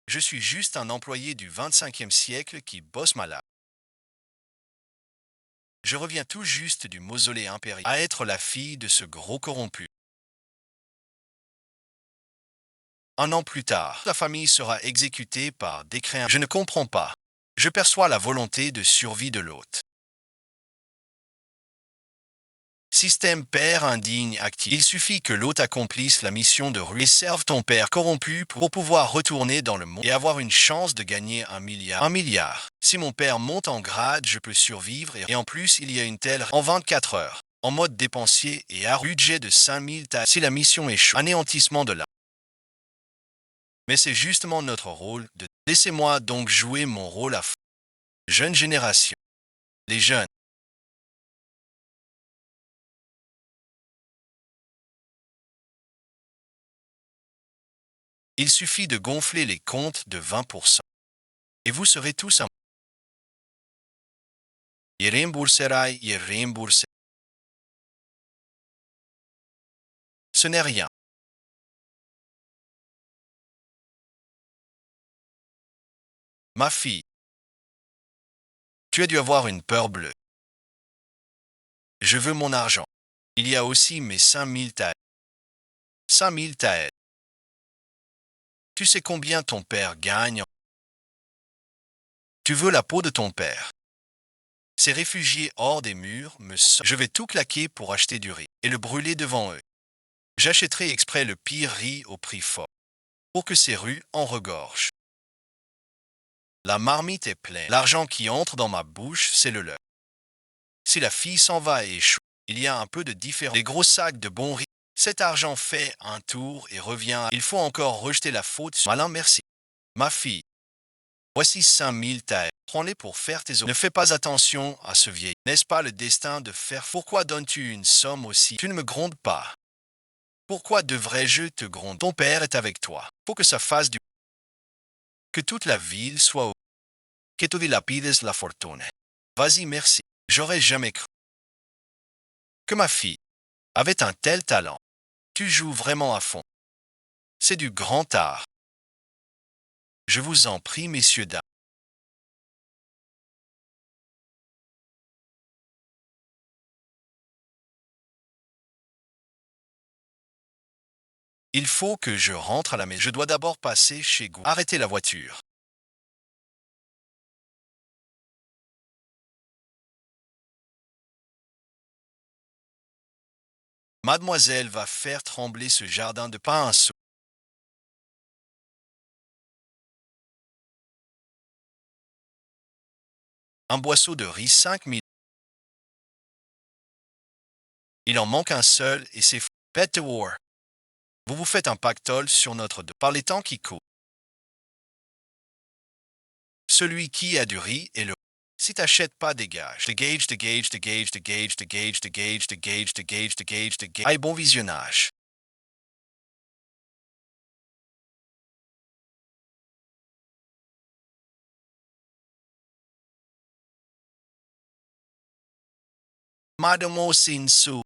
Je suis juste un employé du 25e siècle qui bosse malade. Je reviens tout juste du mausolée impérial à être la fille de ce gros corrompu. Un an plus tard, la famille sera exécutée par décret. Je ne comprends pas. Je perçois la volonté de survie de l'hôte. Système père indigne actif. Il suffit que l'hôte accomplisse la mission de rue et serve ton père corrompu pour pouvoir retourner dans le monde et avoir une chance de gagner 1 milliard. 1 milliard. Si mon père monte en grade, je peux survivre et en plus il y a une telle en 24 heures. En mode dépensier et à budget de 5000 tas. Si la mission échoue, anéantissement de la. Mais c'est justement notre rôle de. Laissez-moi donc jouer mon rôle à fond. Jeune génération. Les jeunes. Il suffit de gonfler les comptes de 20%. Et vous serez tous un. Il rembourserai, il rembourse. Ce n'est rien. Ma fille, tu as dû avoir une peur bleue. Je veux mon argent. Il y a aussi mes 5000 taels. 5000 taels. Tu sais combien ton père gagne? Tu veux la peau de ton père. Ces réfugiés hors des murs Je vais tout claquer pour acheter du riz et le brûler devant eux. J'achèterai exprès le pire riz au prix fort pour que ces rues en regorgent. La marmite est pleine. L'argent qui entre dans ma bouche, c'est le leur. Si la fille s'en va et échoue, il y a un peu de différence. Des gros sacs de bons riz. Cet argent fait un tour et revient. Il faut encore rejeter la faute sur. Malin, merci. Ma fille, voici 5000 taels. Prends-les pour faire tes eaux. Ne fais pas attention à ce vieil. N'est-ce pas le destin de faire? Pourquoi donnes-tu une somme aussi? Tu ne me grondes pas. Pourquoi devrais-je te gronder? Ton père est avec toi. Faut que ça fasse du. Que toute la ville soit au. Que tu dilapides la fortune. Vas-y, merci. J'aurais jamais cru que ma fille avait un tel talent. Tu joues vraiment à fond. C'est du grand art. Je vous en prie, messieurs, dames. Il faut que je rentre à la maison. Je dois d'abord passer chez vous. Arrêtez la voiture. Mademoiselle va faire trembler ce jardin de pinceaux. Un boisseau de riz 5000. Il en manque un seul et c'est fou. Pet de war. Vous vous faites un pactole sur notre dos. Par les temps qui courent. Celui qui a du riz est le. Si t'achètes pas, dégage. Dégage, dégage, dégage, dégage, dégage, dégage, dégage, dégage, dégage, dégage. Aïe, bon visionnage. Madame Sinsou.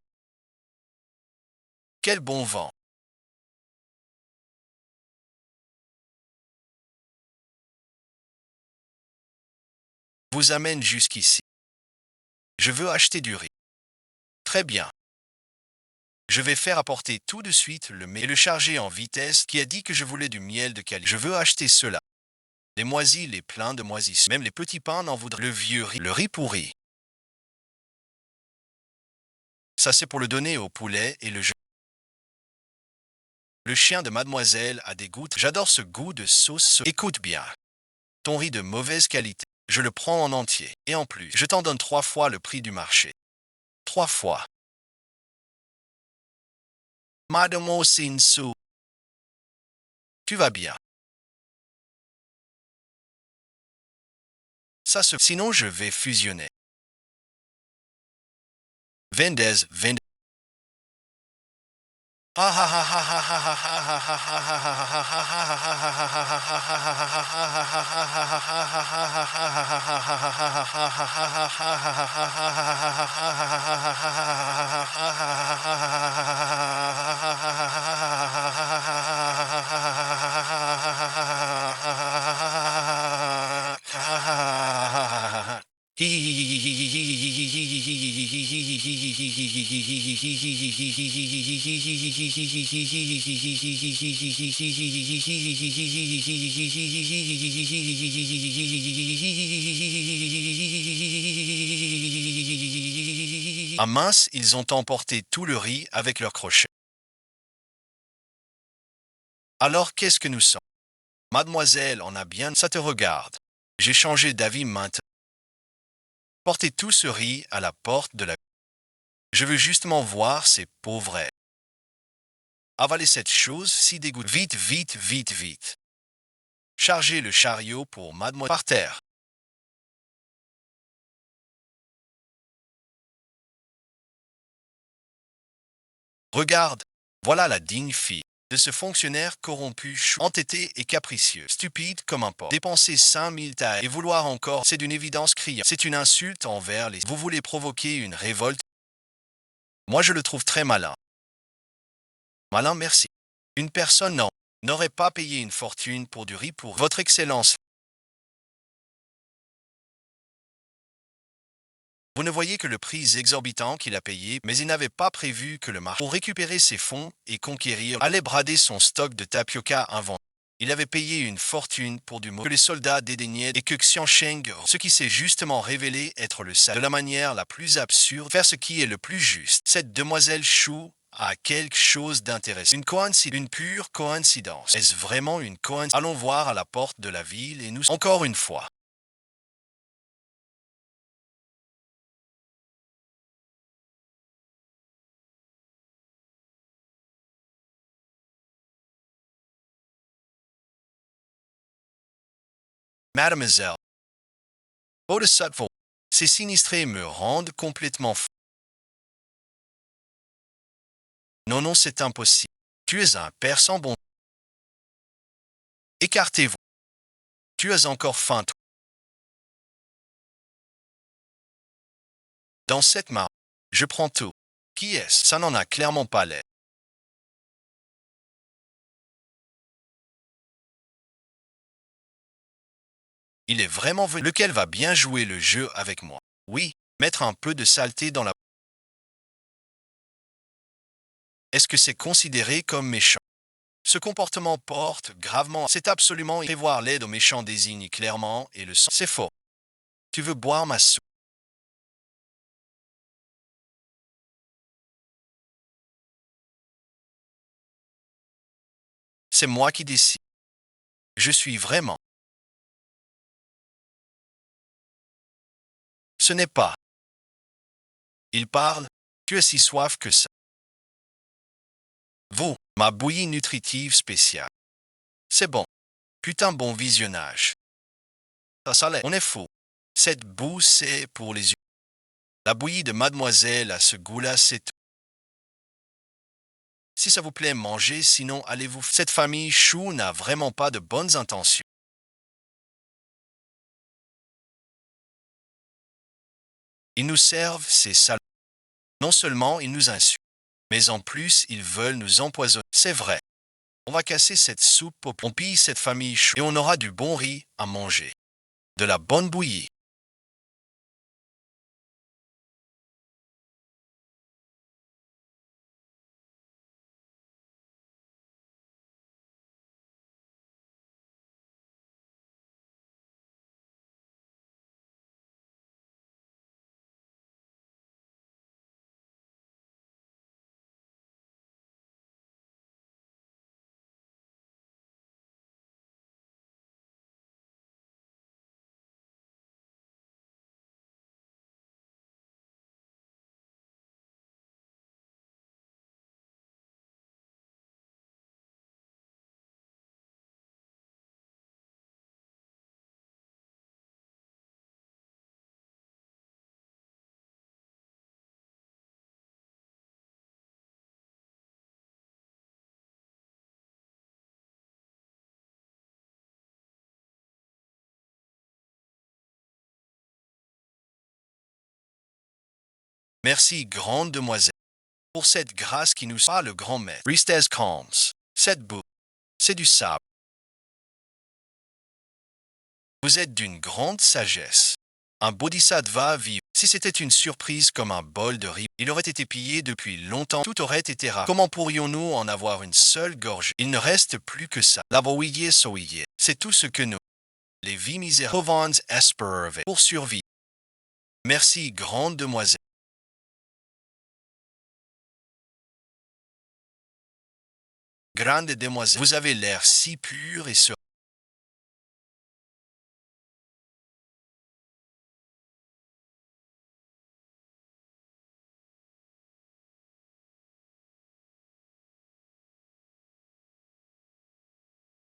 Quel bon vent. Vous amène jusqu'ici. Je veux acheter du riz. Très bien. Je vais faire apporter tout de suite le miel et le charger en vitesse qui a dit que je voulais du miel de qualité. Je veux acheter cela. Les moisis, les pleins de moisissures. Même les petits pains n'en voudraient. Le vieux riz. Le riz pourri. Ça c'est pour le donner au poulet et le jeu. Le chien de mademoiselle a des gouttes. J'adore ce goût de sauce. Écoute bien. Ton riz de mauvaise qualité. Je le prends en entier. Et en plus, je t'en donne 3 fois le prix du marché. 3 fois. Madame Sinsou. Tu vas bien. Sinon je vais fusionner. Vendez, vendez. Ah mince, ils ont emporté tout le riz avec leurs crochets. Alors qu'est-ce que nous sommes? Mademoiselle en a bien, ça te regarde. J'ai changé d'avis maintenant. Portez tout ce riz à la porte de la... Je veux justement voir ces pauvres êtres. Avaler cette chose si dégoûtante. Vite, vite, vite, vite. Chargez le chariot pour mademoiselle par terre. Regarde, voilà la digne fille de ce fonctionnaire corrompu, entêté et capricieux, stupide comme un porc. Dépenser 5000 tailles et vouloir encore, c'est d'une évidence criante. C'est une insulte envers les... Vous voulez provoquer une révolte? Moi je le trouve très malin. Malin, merci. Une personne n'aurait pas payé une fortune pour du riz pour votre excellence. Vous ne voyez que le prix exorbitant qu'il a payé, mais il n'avait pas prévu que le marché, pour récupérer ses fonds et conquérir, allait brader son stock de tapioca inventé. Il avait payé une fortune pour du mot que les soldats dédaignaient et que Xiansheng, ce qui s'est justement révélé être le sale de la manière la plus absurde, faire ce qui est le plus juste. Cette demoiselle Chou a quelque chose d'intéressant. Une coïncidence, une pure coïncidence. Est-ce vraiment une coïncidence? Allons voir à la porte de la ville et nous... Encore une fois. Mademoiselle, Bodhisattva, ces sinistrés me rendent complètement fou. Non, non, c'est impossible. Tu es un père sans bon. Écartez-vous. Tu as encore faim, toi. Dans cette main, je prends tout. Qui est-ce? Ça n'en a clairement pas l'air. Il est vraiment venu. Lequel va bien jouer le jeu avec moi? Oui, mettre un peu de saleté dans la... Est-ce que c'est considéré comme méchant? Ce comportement porte gravement... C'est absolument... Prévoir l'aide aux méchants désigne clairement et le sang. C'est faux. Tu veux boire ma soupe? C'est moi qui décide. Je suis vraiment... Ce n'est pas. Il parle. Tu as si soif que ça. Vous, ma bouillie nutritive spéciale. C'est bon. Putain bon visionnage. Ça l'est. On est fou. Cette boue, c'est pour les yeux. La bouillie de mademoiselle à ce goût-là, c'est tout. Si ça vous plaît, mangez, sinon allez-vous. Cette famille Chou n'a vraiment pas de bonnes intentions. Ils nous servent ces salauds. Non seulement ils nous insultent, mais en plus ils veulent nous empoisonner. C'est vrai. On va casser cette soupe, on pille cette famille Chou et on aura du bon riz à manger. De la bonne bouillie. Merci, grande demoiselle, pour cette grâce qui nous pas le grand maître. Restez calmes. Cette boue, c'est du sable. Vous êtes d'une grande sagesse. Un bodhisattva vit. Si c'était une surprise comme un bol de riz, il aurait été pillé depuis longtemps, tout aurait été rare. Comment pourrions-nous en avoir une seule gorgée? Il ne reste plus que ça. La brouillée soïe. C'est tout ce que nous, les vies misérables, pouvons espérer pour survivre. Merci, grande demoiselle. Grande demoiselle, vous avez l'air si pur et serein.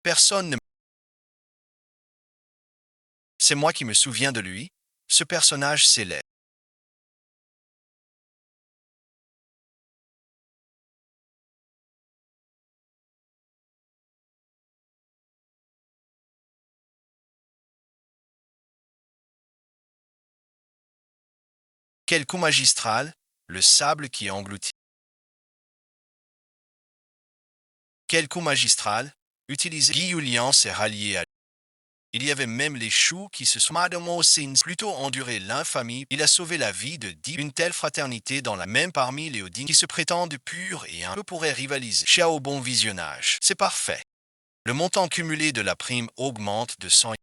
Personne ne... C'est moi qui me souviens de lui. Ce personnage célèbre. Quel coup magistral, le sable qui engloutit. Quel coup magistral, utilisé. Guy Julian s'est rallié à lui. Il y avait même les choux qui se sont plutôt enduré l'infamie. Il a sauvé la vie de 10. Une telle fraternité dans la même parmi les Odin qui se prétendent purs et un peu pourraient rivaliser. Ciao, bon visionnage. C'est parfait. Le montant cumulé de la prime augmente de 100.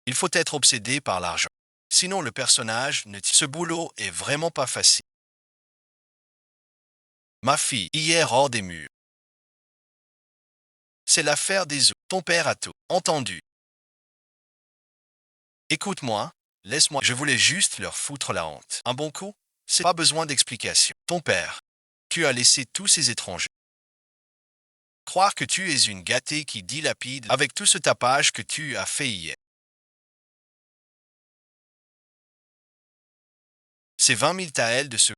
Il faut être obsédé par l'argent. Sinon, le personnage ne... Ce boulot est vraiment pas facile. Ma fille, hier hors des murs. C'est l'affaire des eaux. Ton père a tout entendu. Écoute-moi, laisse-moi. Je voulais juste leur foutre la honte. Un bon coup? C'est pas besoin d'explication. Ton père. Tu as laissé tous ces étrangers. Croire que tu es une gâtée qui dilapide avec tout ce tapage que tu as fait hier. Ces 20 000 taels de ce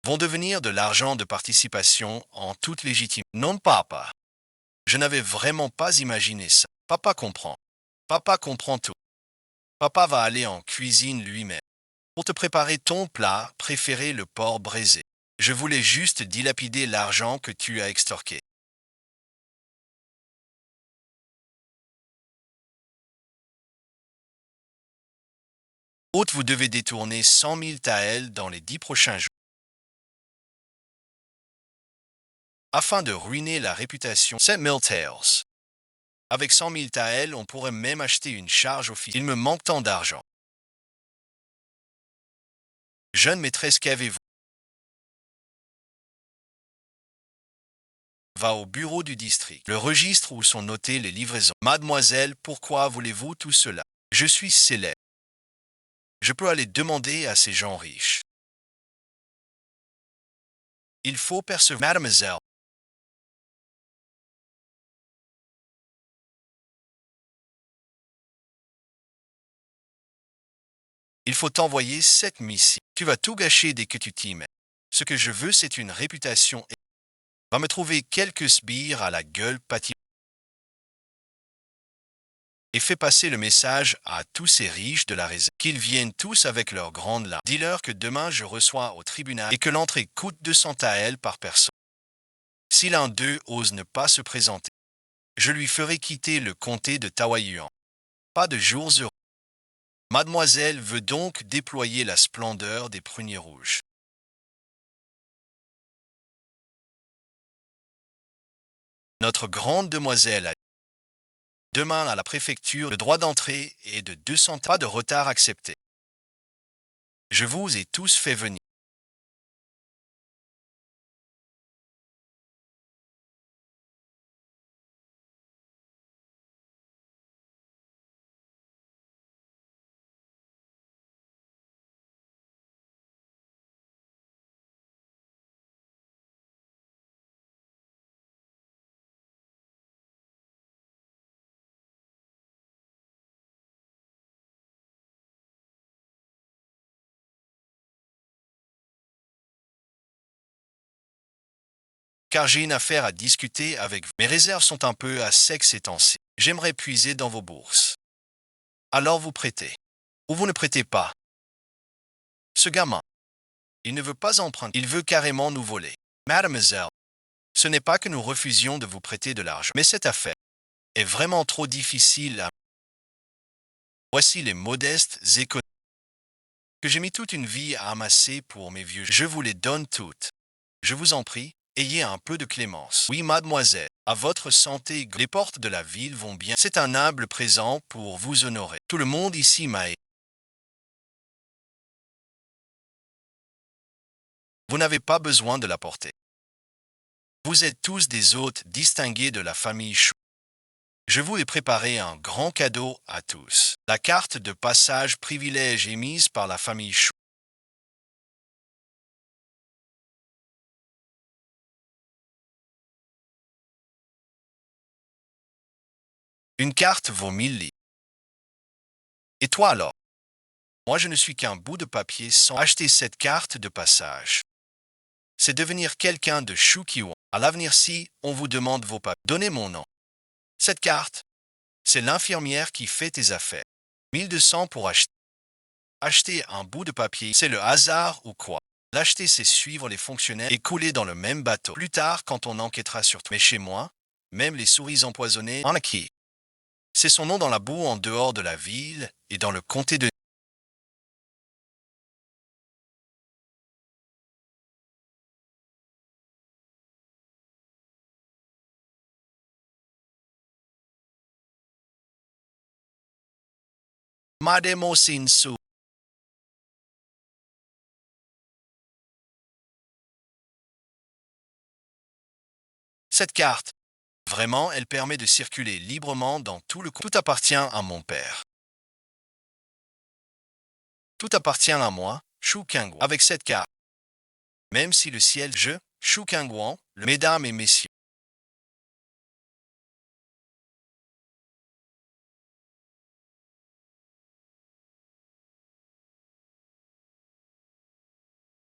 vont devenir de l'argent de participation en toute légitimité. Non, papa. Je n'avais vraiment pas imaginé ça. Papa comprend. Papa comprend tout. Papa va aller en cuisine lui-même pour te préparer ton plat préféré, le porc braisé. Je voulais juste dilapider l'argent que tu as extorqué. Autre, vous devez détourner 100 000 taels dans les 10 prochains jours afin de ruiner la réputation. 7 000 taels. Avec 100 000 taels, on pourrait même acheter une charge officielle. Il me manque tant d'argent. Jeune maîtresse, qu'avez-vous? Va au bureau du district, le registre où sont notées les livraisons. Mademoiselle, pourquoi voulez-vous tout cela? Je suis célèbre. Je peux aller demander à ces gens riches. Il faut percevoir. Mademoiselle, il faut t'envoyer cette mission. Tu vas tout gâcher dès que tu t'y mets. Ce que je veux, c'est une réputation. Va me trouver quelques sbires à la gueule pâtie et fais passer le message à tous ces riches de la réserve, qu'ils viennent tous avec leurs grandes larmes. Dis-leur que demain je reçois au tribunal et que l'entrée coûte 200 taels par personne. Si l'un d'eux ose ne pas se présenter, je lui ferai quitter le comté de Taoyuan. Pas de jours heureux. Mademoiselle veut donc déployer la splendeur des pruniers rouges. Notre grande demoiselle a demain à la préfecture le droit d'entrée et de 200 pas de retard accepté. Je vous ai tous fait venir. Car j'ai une affaire à discuter avec vous. Mes réserves sont un peu à sec ces temps-ci. J'aimerais puiser dans vos bourses. Alors vous prêtez. Ou vous ne prêtez pas. Ce gamin, il ne veut pas emprunter, il veut carrément nous voler. Mademoiselle, ce n'est pas que nous refusions de vous prêter de l'argent, mais cette affaire est vraiment trop difficile à... Voici les modestes économies que j'ai mis toute une vie à amasser pour mes vieux. Je vous les donne toutes. Je vous en prie, ayez un peu de clémence. Oui, mademoiselle, à votre santé, les portes de la ville vont bien. C'est un humble présent pour vous honorer. Tout le monde ici m'a aidé. Vous n'avez pas besoin de la porter. Vous êtes tous des hôtes distingués de la famille Chou. Je vous ai préparé un grand cadeau à tous. La carte de passage privilège émise par la famille Chou. Une carte vaut 1000 livres. Et toi alors? Moi je ne suis qu'un bout de papier sans acheter cette carte de passage. C'est devenir quelqu'un de Choukiwan. À l'avenir, si on vous demande vos papiers, donnez mon nom. Cette carte, c'est l'infirmière qui fait tes affaires. 1200 pour acheter. Acheter un bout de papier, c'est le hasard ou quoi? L'acheter, c'est suivre les fonctionnaires et couler dans le même bateau. Plus tard, quand on enquêtera sur toi. Mais chez moi, même les souris empoisonnées, en acquis. C'est son nom dans la boue en dehors de la ville et dans le comté de... Mademoiselle. Cette carte, vraiment, elle permet de circuler librement dans tout le... Tout appartient à mon père. Tout appartient à moi, Shu Kangwan. Avec cette carte, même si le ciel, Shu Kangwan, mesdames et messieurs,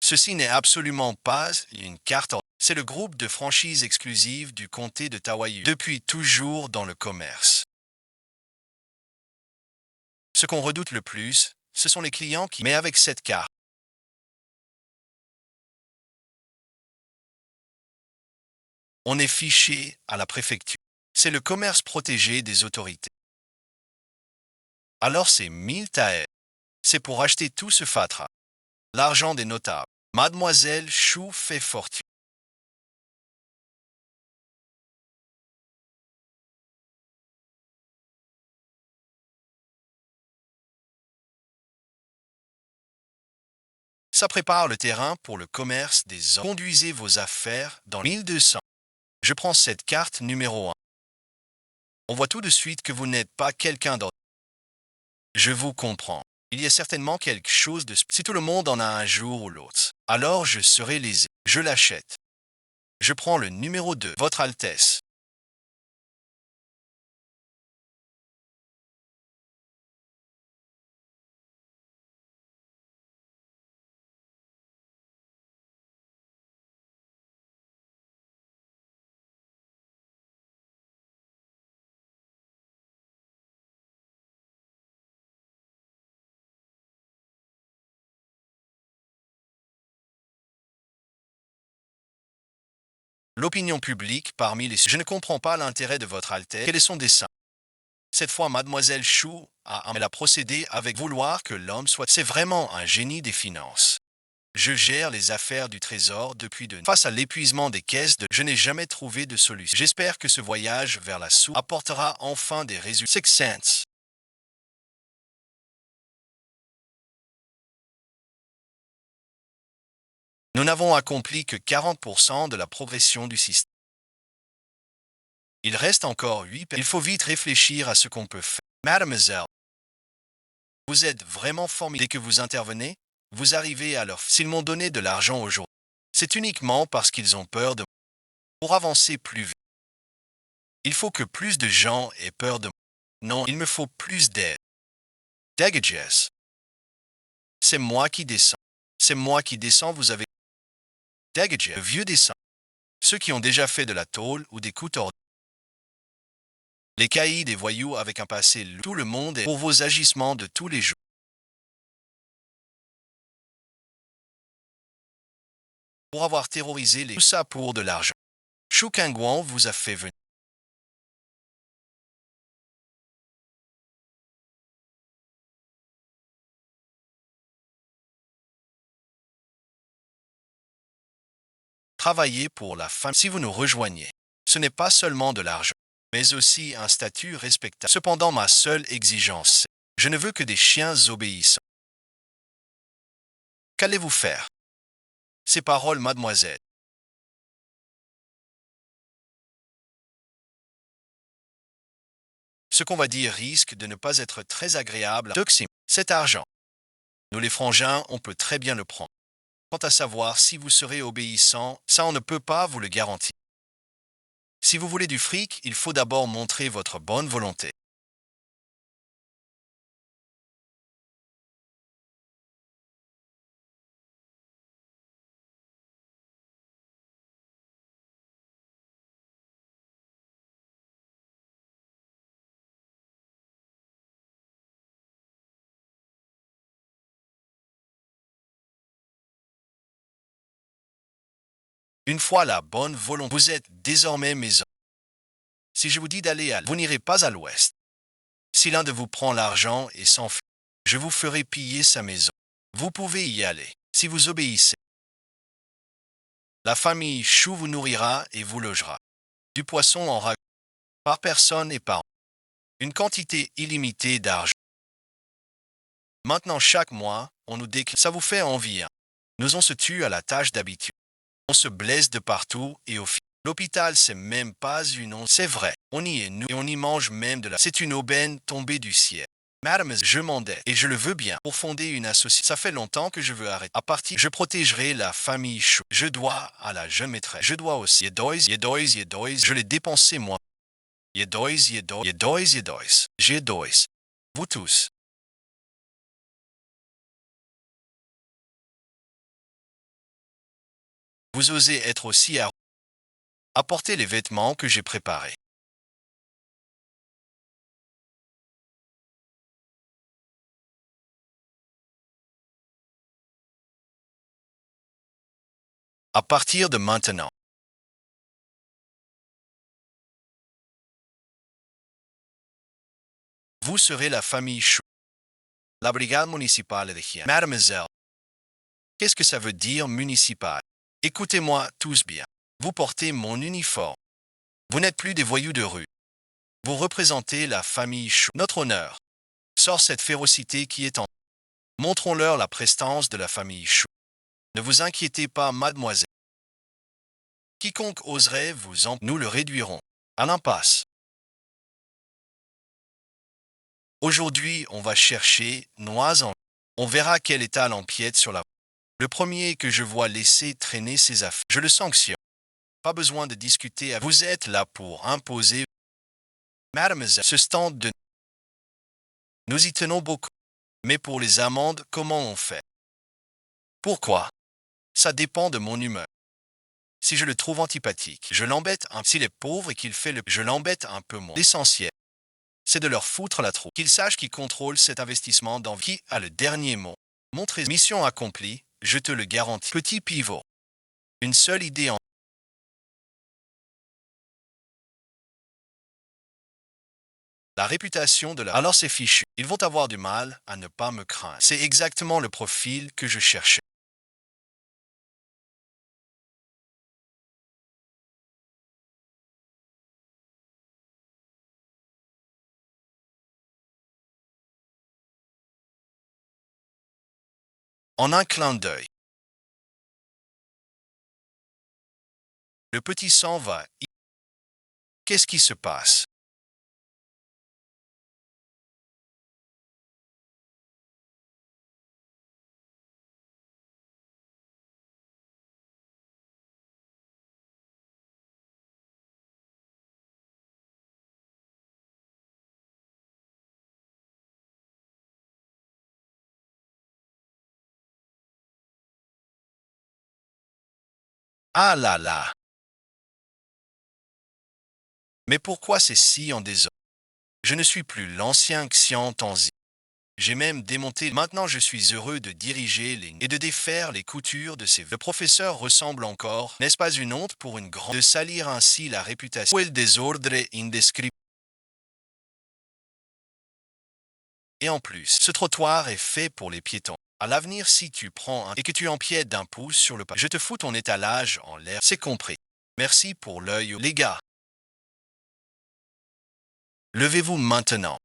ceci n'est absolument pas une carte. C'est le groupe de franchise exclusive du comté de Tawayu, depuis toujours dans le commerce. Ce qu'on redoute le plus, ce sont les clients qui... Mais avec cette carte, on est fiché à la préfecture. C'est le commerce protégé des autorités. Alors c'est 1000 taels. C'est pour acheter tout ce fatras. L'argent des notables. Mademoiselle Chou fait fortune. Ça prépare le terrain pour le commerce des hommes. Conduisez vos affaires dans 1200. Je prends cette carte numéro 1. On voit tout de suite que vous n'êtes pas quelqu'un d'autre. Je vous comprends. Il y a certainement quelque chose de... Si tout le monde en a un jour ou l'autre, alors je serai lésé. Je l'achète. Je prends le numéro 2. Votre Altesse. L'opinion publique parmi les... Je ne comprends pas l'intérêt de votre Altesse. Quel est son dessein? Cette fois, Mademoiselle Chou elle a procédé avec vouloir que l'homme soit... C'est vraiment un génie des finances. Je gère les affaires du trésor depuis de... Face à l'épuisement des caisses, je n'ai jamais trouvé de solution. J'espère que ce voyage vers la soupe apportera enfin des résultats. Six Sense. Nous n'avons accompli que 40% de la progression du système. Il reste encore 8. Il faut vite réfléchir à ce qu'on peut faire. Mademoiselle, vous êtes vraiment formidable. Dès que vous intervenez, vous arrivez à leur... S'ils m'ont donné de l'argent aujourd'hui, c'est uniquement parce qu'ils ont peur de moi. Pour avancer plus vite, il faut que plus de gens aient peur de moi. Non, il me faut plus d'aide. Dagages. C'est moi qui descends. C'est moi qui descends, vous avez... Dagages, le vieux descend. Ceux qui ont déjà fait de la tôle ou des coups tordus. Les caïds des voyous avec un passé lourd. Tout le monde est pour vos agissements de tous les jours. Pour avoir terrorisé les... Tout ça pour de l'argent. Shu Kangguan vous a fait venir. Travailler pour la femme si vous nous rejoignez. Ce n'est pas seulement de l'argent, mais aussi un statut respectable. Cependant, ma seule exigence, c'est je ne veux que des chiens obéissants. Qu'allez-vous faire? Ces paroles, mademoiselle. Ce qu'on va dire risque de ne pas être très agréable. Toxim, cet argent. Nous les frangins, on peut très bien le prendre. Quant à savoir si vous serez obéissant, ça on ne peut pas vous le garantir. Si vous voulez du fric, il faut d'abord montrer votre bonne volonté. Une fois la bonne volonté, vous êtes désormais mes hommes. Si je vous dis d'aller à l'est, vous n'irez pas à l'ouest. Si l'un de vous prend l'argent et s'enfuit, je vous ferai piller sa maison. Vous pouvez y aller, si vous obéissez. La famille Chou vous nourrira et vous logera. Du poisson en ragoût, par personne et par an. Une quantité illimitée d'argent. Maintenant, chaque mois, on nous déclare. Ça vous fait envie, hein? Nous on se tue à la tâche d'habitude. On se blesse de partout et au final. L'hôpital, c'est même pas une once. C'est vrai, on y est nous et on y mange même de la... C'est une aubaine tombée du ciel. Madame, je m'endette et je le veux bien pour fonder une association. Ça fait longtemps que je veux arrêter. À partir, je protégerai la famille Chou. Je dois à la jeune maîtresse. Je dois aussi. Yedois. Je l'ai dépensé moi. Yedois. Yedois. Vous tous. Vous osez être aussi à... Apportez les vêtements que j'ai préparés. À partir de maintenant, vous serez la famille Chou. La brigade municipale de Chien. Mademoiselle, qu'est-ce que ça veut dire municipal? Écoutez-moi tous bien. Vous portez mon uniforme. Vous n'êtes plus des voyous de rue. Vous représentez la famille Chou. Notre honneur. Sort cette férocité qui est en... Montrons-leur la prestance de la famille Chou. Ne vous inquiétez pas, mademoiselle. Quiconque oserait vous en... Nous le réduirons à l'impasse. Aujourd'hui, on va chercher Noise en... On verra quel état l'empiète sur la... Le premier que je vois laisser traîner ses affaires, je le sanctionne. Pas besoin de discuter. Vous êtes là pour imposer. Mademoiselle, ce stand de... Nous y tenons beaucoup. Mais pour les amendes, comment on fait? Pourquoi? Ça dépend de mon humeur. Si je le trouve antipathique, je l'embête un... S'il est pauvre et qu'il fait le... Je l'embête un peu moins. L'essentiel, c'est de leur foutre la troupe. Qu'ils sachent qui contrôle cet investissement dans... Qui a le dernier mot? Montrez... Mission accomplie, je te le garantis. Petit pivot. Une seule idée en... La réputation de la... Alors c'est fichu. Ils vont avoir du mal à ne pas me craindre. C'est exactement le profil que je cherchais. En un clin d'œil, le petit sang va. Qu'est-ce qui se passe? Ah là là! Mais pourquoi c'est si en désordre? Je ne suis plus l'ancien Xian Tanzi. J'ai même démonté. Maintenant, je suis heureux de diriger les et de défaire les coutures de ces. Le professeur ressemble encore. N'est-ce pas une honte pour une grande de salir ainsi la réputation? El desordre indescriptible. Et en plus, ce trottoir est fait pour les piétons. À l'avenir, si tu prends un et que tu empiètes d'un pouce sur le pas, je te fous ton étalage en l'air. C'est compris. Merci pour l'œil, les gars. Levez-vous maintenant.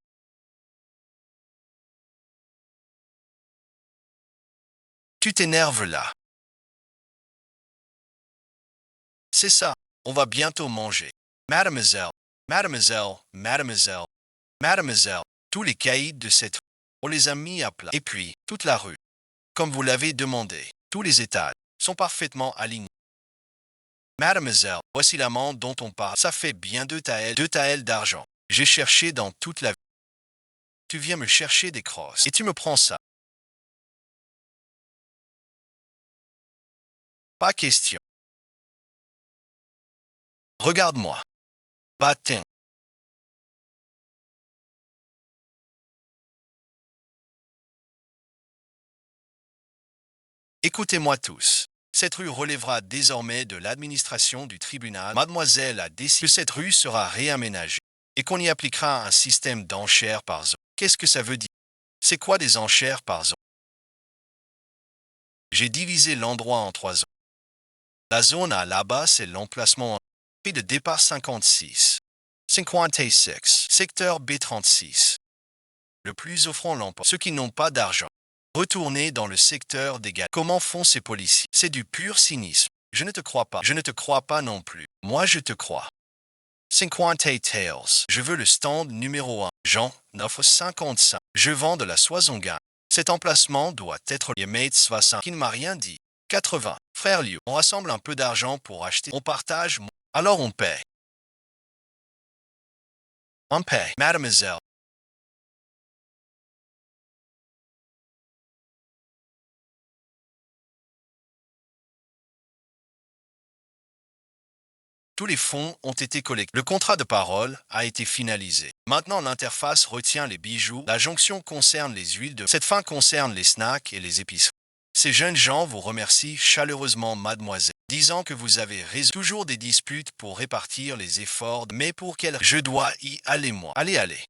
Tu t'énerves là. C'est ça. On va bientôt manger. Mademoiselle, mademoiselle, mademoiselle, mademoiselle, tous les caïds de cette rue, on les a mis à plat. Et puis, toute la rue, comme vous l'avez demandé, tous les étages sont parfaitement alignés. Mademoiselle, voici l'amende dont on parle. Ça fait bien 2 taels d'argent. J'ai cherché dans toute la vie. Tu viens me chercher des crosses et tu me prends ça. Pas question. Regarde-moi. Bâtin. Écoutez-moi tous. Cette rue relèvera désormais de l'administration du tribunal. Mademoiselle a décidé que cette rue sera réaménagée et qu'on y appliquera un système d'enchères par zone. Qu'est-ce que ça veut dire? C'est quoi des enchères par zone? J'ai divisé l'endroit en 3 zones. La zone à là-bas, c'est l'emplacement prix de départ 56. 56. Secteur B36. Le plus offrant l'emploi. Ceux qui n'ont pas d'argent. Retournez dans le secteur des gars. Comment font ces policiers? C'est du pur cynisme. Je ne te crois pas. Je ne te crois pas non plus. Moi, je te crois. 50 Tails. Je veux le stand numéro 1. Jean, 9,55. Je vends de la soissongain. Cet emplacement doit être Yemates 65 qui ne m'a rien dit. 80. Frère Liu, on rassemble un peu d'argent pour acheter. On partage. Alors on paie. On paie. Mademoiselle. Tous les fonds ont été collectés. Le contrat de parole a été finalisé. Maintenant, l'interface retient les bijoux. La jonction concerne les huiles de... Cette fin concerne les snacks et les épiceries. Ces jeunes gens vous remercient chaleureusement, mademoiselle, disant que vous avez résolu toujours des disputes pour répartir les efforts, mais pour quelle... Je dois y aller, moi. Allez, allez.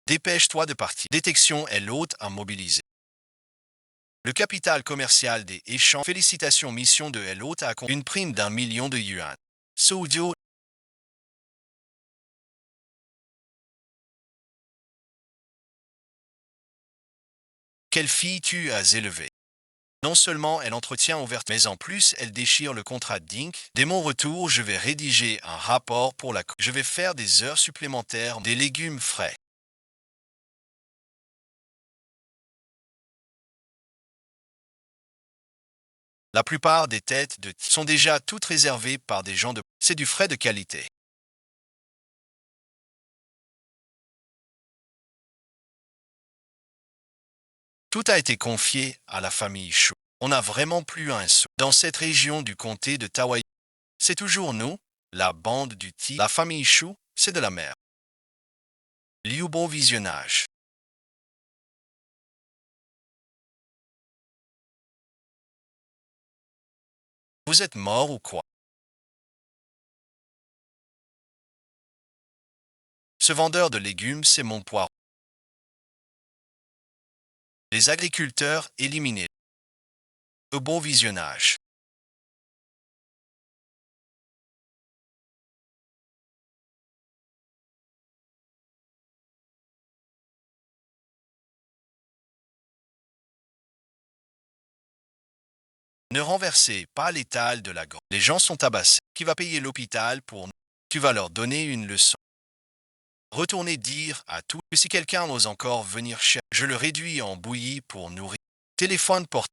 Dépêche-toi de partir. Détection est l'hôte à mobiliser. Le capital commercial des échanges. Félicitations, mission de l'hôte à une prime d'1 million de yuan. Saudio. Quelle fille tu as élevée. Non seulement elle entretient ouverte, mais en plus elle déchire le contrat d'Inc. Dès mon retour, je vais rédiger un rapport pour la... Je vais faire des heures supplémentaires, des légumes frais. La plupart des têtes de sont déjà toutes réservées par des gens de... C'est du frais de qualité. Tout a été confié à la famille Chou. On n'a vraiment plus un sou. Dans cette région du comté de Tawaï, c'est toujours nous, la bande du Ti. La famille Chou, c'est de la mer. Liu bon visionnage. Vous êtes mort ou quoi? Ce vendeur de légumes, c'est mon poireau. Les agriculteurs éliminés. Bon visionnage. Ne renversez pas l'étal de la gorge. Les gens sont tabassés. Qui va payer l'hôpital pour nous? Tu vas leur donner une leçon. Retournez dire à tous que si quelqu'un ose encore venir chercher, je le réduis en bouillie pour nourrir. Téléphone portable.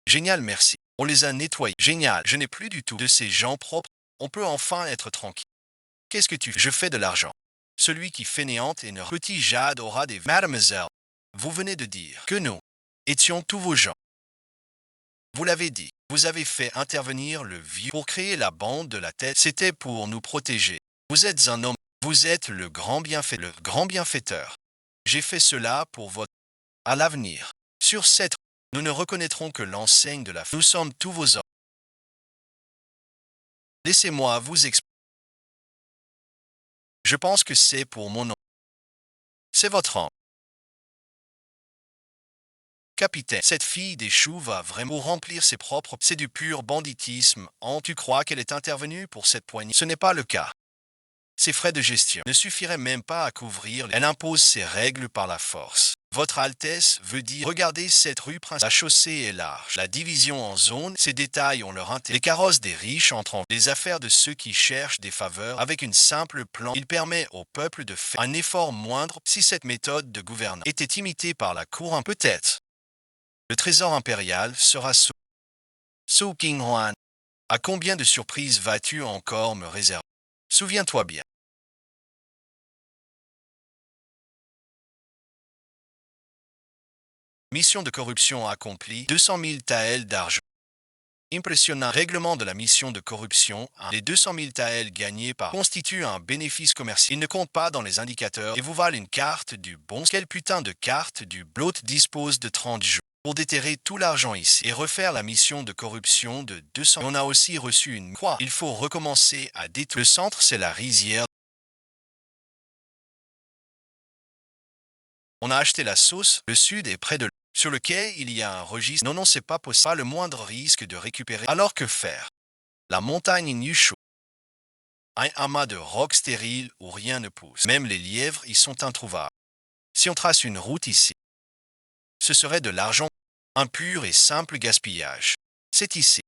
Génial, merci. On les a nettoyés. Génial. Je n'ai plus du tout de ces gens propres. On peut enfin être tranquille. Qu'est-ce que tu fais? Je fais de l'argent. Celui qui fainéante et ne... Petit Jade aura des... Mademoiselle, vous venez de dire que nous étions tous vos gens. Vous l'avez dit. Vous avez fait intervenir le vieux pour créer la bande de la tête. C'était pour nous protéger. Vous êtes un homme. Vous êtes le grand bienfaiteur. J'ai fait cela pour votre à l'avenir. Sur cette, nous ne reconnaîtrons que l'enseigne de la foi. Nous sommes tous vos hommes. Laissez-moi vous expliquer. Je pense que c'est pour mon nom. C'est votre homme. Capitaine, cette fille des choux va vraiment remplir ses propres... C'est du pur banditisme. Tu crois qu'elle est intervenue pour cette poignée? Ce n'est pas le cas. Ses frais de gestion ne suffiraient même pas à couvrir. Elle impose ses règles par la force. Votre Altesse veut dire, regardez cette rue principale. La chaussée est large. La division en zones, ces détails ont leur intérêt. Les carrosses des riches entrent en les affaires de ceux qui cherchent des faveurs. Avec une simple plan, il permet au peuple de faire un effort moindre. Si cette méthode de gouvernance était imitée par la cour, peut-être. Le trésor impérial sera sous King Juan. À combien de surprises vas-tu encore me réserver? Souviens-toi bien. Mission de corruption accomplie, 200 000 taels d'argent. Impressionnant règlement de la mission de corruption. Les 200 000 taels gagnés par constituent un bénéfice commercial. Ils ne comptent pas dans les indicateurs et vous valent une carte du bon. Quelle putain de carte du Blot dispose de 30 jours pour déterrer tout l'argent ici et refaire la mission de corruption de 200. Et on a aussi reçu une croix. Il faut recommencer à détruire. Le centre, c'est la rizière. On a acheté la sauce. Le sud est près de sur le quai, il y a un registre. Non, c'est pas possible. Pas le moindre risque de récupérer. Alors que faire? La montagne Inyushu. Un amas de rocs stériles où rien ne pousse. Même les lièvres y sont introuvables. Si on trace une route ici, ce serait de l'argent, un pur et simple gaspillage. C'est ici.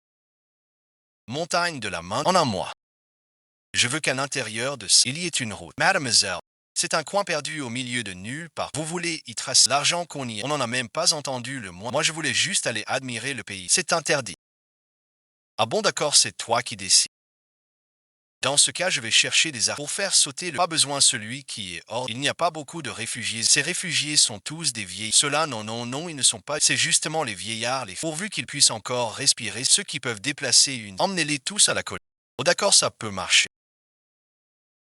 Montagne de la main en un mois. Je veux qu'à l'intérieur de il y ait une route. Mademoiselle, c'est un coin perdu au milieu de nulle part. Vous voulez y tracer l'argent qu'on y a. On n'en a même pas entendu le mot. Moi, je voulais juste aller admirer le pays. C'est interdit. Ah bon, d'accord, c'est toi qui décides. Dans ce cas, je vais chercher des armes pour faire sauter le... Pas besoin celui qui est hors. Il n'y a pas beaucoup de réfugiés. Ces réfugiés sont tous des vieillards. Ceux-là, non, ils ne sont pas... C'est justement les vieillards, pourvu qu'ils puissent encore respirer, ceux qui peuvent déplacer une... Emmenez-les tous à la colline. Oh d'accord, ça peut marcher.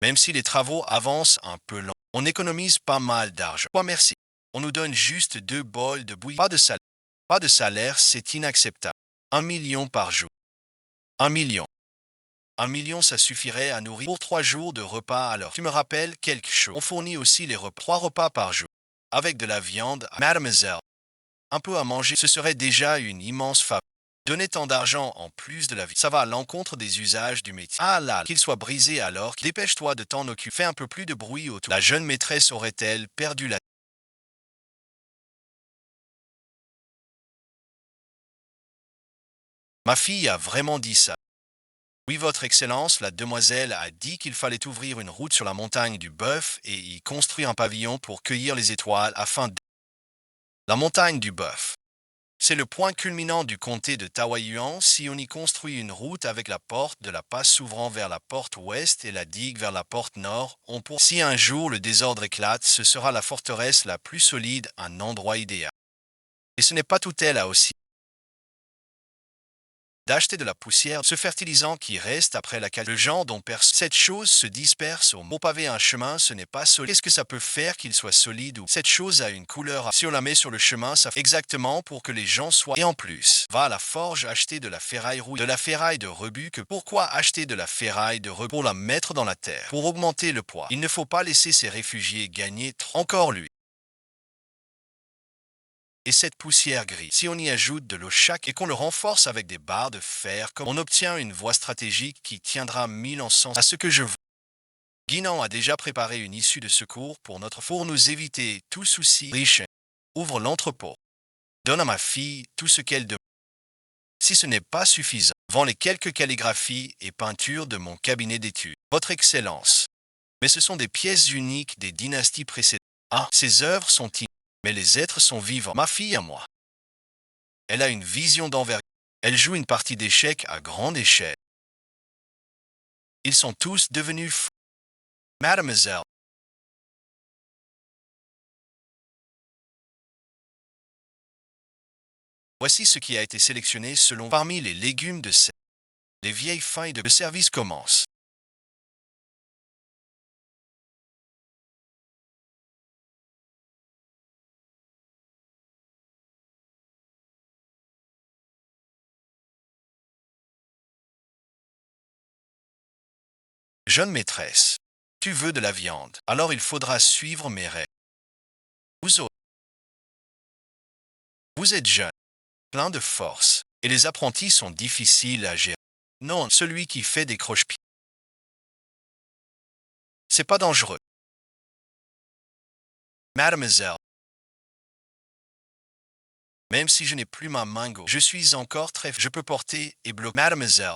Même si les travaux avancent un peu lent, on économise pas mal d'argent. Quoi, merci. On nous donne juste 2 bols de bouillie. Pas de salaire. Pas de salaire, c'est inacceptable. 1 million par jour. 1 million. 1 million, ça suffirait à nourrir pour 3 jours de repas alors. Tu me rappelles quelque chose. On fournit aussi les repas. 3 repas par jour. Avec de la viande. Mademoiselle. Un peu à manger, ce serait déjà une immense faveur. Donner tant d'argent en plus de la vie, ça va à l'encontre des usages du métier. Ah là, qu'il soit brisé alors, dépêche-toi de t'en occuper. Fais un peu plus de bruit autour. La jeune maîtresse aurait-elle perdu la... Ma fille a vraiment dit ça. Oui, Votre Excellence, la demoiselle a dit qu'il fallait ouvrir une route sur la montagne du Bœuf et y construire un pavillon pour cueillir les étoiles afin de... La montagne du Bœuf. C'est le point culminant du comté de Taoyuan. Si on y construit une route avec la porte de la passe s'ouvrant vers la porte ouest et la digue vers la porte nord, on pourra... Si un jour le désordre éclate, ce sera la forteresse la plus solide, un endroit idéal. Et ce n'est pas tout elle a aussi d'acheter de la poussière, ce fertilisant qui reste après la cale. Le genre dont cette chose se disperse au pavé un chemin, ce n'est pas solide. Qu'est-ce que ça peut faire qu'il soit solide ou cette chose a une couleur? Si on la met sur le chemin, ça fait exactement pour que les gens soient... Et en plus, va à la forge acheter de la ferraille rouille, de la ferraille de rebut. Que pourquoi acheter de la ferraille de rebut? Pour la mettre dans la terre, pour augmenter le poids. Il ne faut pas laisser ces réfugiés gagner encore lui. Et cette poussière grise, si on y ajoute de l'eau chaque et qu'on le renforce avec des barres de fer, comme on obtient une voie stratégique qui tiendra 1000 ans sans à ce que je veux. Guinan a déjà préparé une issue de secours pour nous éviter tout souci. Riche, ouvre l'entrepôt. Donne à ma fille tout ce qu'elle demande. Si ce n'est pas suffisant, vends les quelques calligraphies et peintures de mon cabinet d'études. Votre Excellence. Mais ce sont des pièces uniques des dynasties précédentes. Ah, ces œuvres sont mais les êtres sont vivants. Ma fille à moi. Elle a une vision d'envergure. Elle joue une partie d'échecs à grande échelle. Ils sont tous devenus fous. Mademoiselle, Voici ce qui a été sélectionné selon parmi les légumes de sel. Les vieilles feuilles de service commencent. Jeune maîtresse, tu veux de la viande, alors il faudra suivre mes règles. Vous autres, vous êtes jeune, plein de force, et les apprentis sont difficiles à gérer. Non, celui qui fait des croche-pieds. C'est pas dangereux. Mademoiselle, même si je n'ai plus ma main gauche, je suis encore très... Je peux porter et bloquer. Mademoiselle,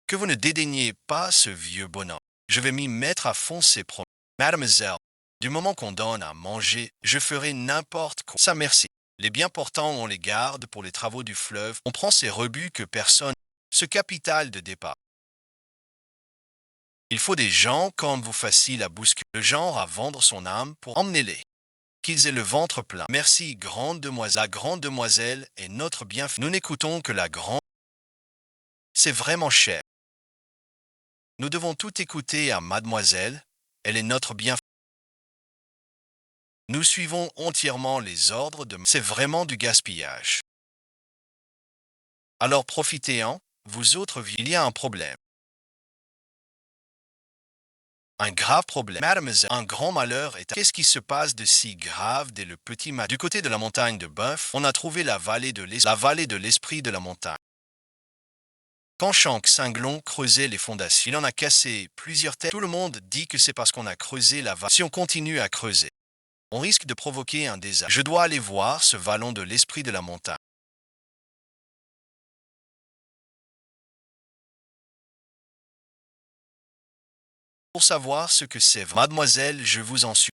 que vous ne dédaignez pas ce vieux bonhomme. Je vais m'y mettre à fond ses promesses. Mademoiselle, du moment qu'on donne à manger, je ferai n'importe quoi. Ça merci. Les bien portants, on les garde pour les travaux du fleuve. On prend ces rebuts que personne... Ce capital de départ. Il faut des gens comme vous faciles à bousculer, le genre à vendre son âme pour emmener-les. Qu'ils aient le ventre plein. Merci, grande demoiselle. La grande demoiselle est notre bienfait. Nous n'écoutons que la grande. C'est vraiment cher. Nous devons tout écouter à mademoiselle. Elle est notre bienfait. Nous suivons entièrement les ordres de... C'est vraiment du gaspillage. Alors profitez-en, vous autres, il y a un problème. Un grave problème. Mademoiselle, un grand malheur est... Qu'est-ce qui se passe de si grave dès le petit matin? Du côté de la montagne de Bœuf, on a trouvé la vallée de l'esprit de la montagne. Quand Shank Cinglon creusait les fondations, il en a cassé plusieurs têtes. Tout le monde dit que c'est parce qu'on a creusé la vallée. Si on continue à creuser, on risque de provoquer un désastre. Je dois aller voir ce vallon de l'esprit de la montagne. Pour savoir ce que c'est, mademoiselle, je vous en supplie.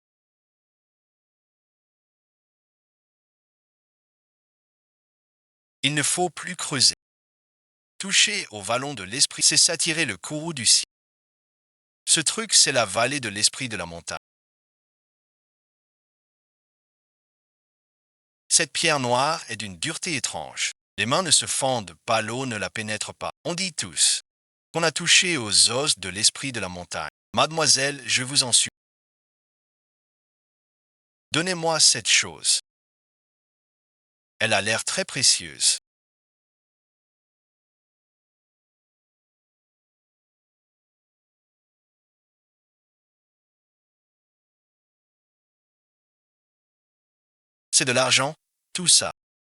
Il ne faut plus creuser. Toucher au vallon de l'esprit, c'est s'attirer le courroux du ciel. Ce truc, c'est la vallée de l'esprit de la montagne. Cette pierre noire est d'une dureté étrange. Les mains ne se fendent pas, l'eau ne la pénètre pas. On dit tous qu'on a touché aux os de l'esprit de la montagne. Mademoiselle, je vous en supplie. Donnez-moi cette chose. Elle a l'air très précieuse. C'est de l'argent, tout ça.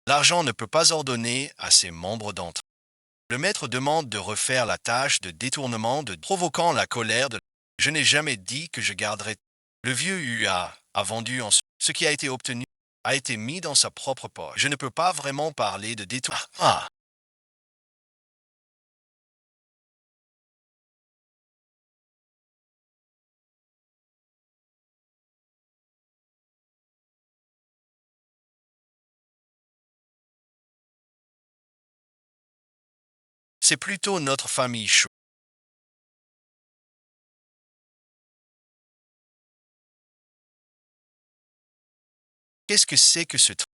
L'argent ne peut pas ordonner à ses membres d'entrer. Le maître demande de refaire la tâche de détournement de provoquant la colère de... Je n'ai jamais dit que je garderais. Le vieux UA a vendu en... Ce qui a été obtenu a été mis dans sa propre poche. Je ne peux pas vraiment parler de détournement. Ah, c'est plutôt notre famille chou. Qu'est-ce que c'est que ce truc?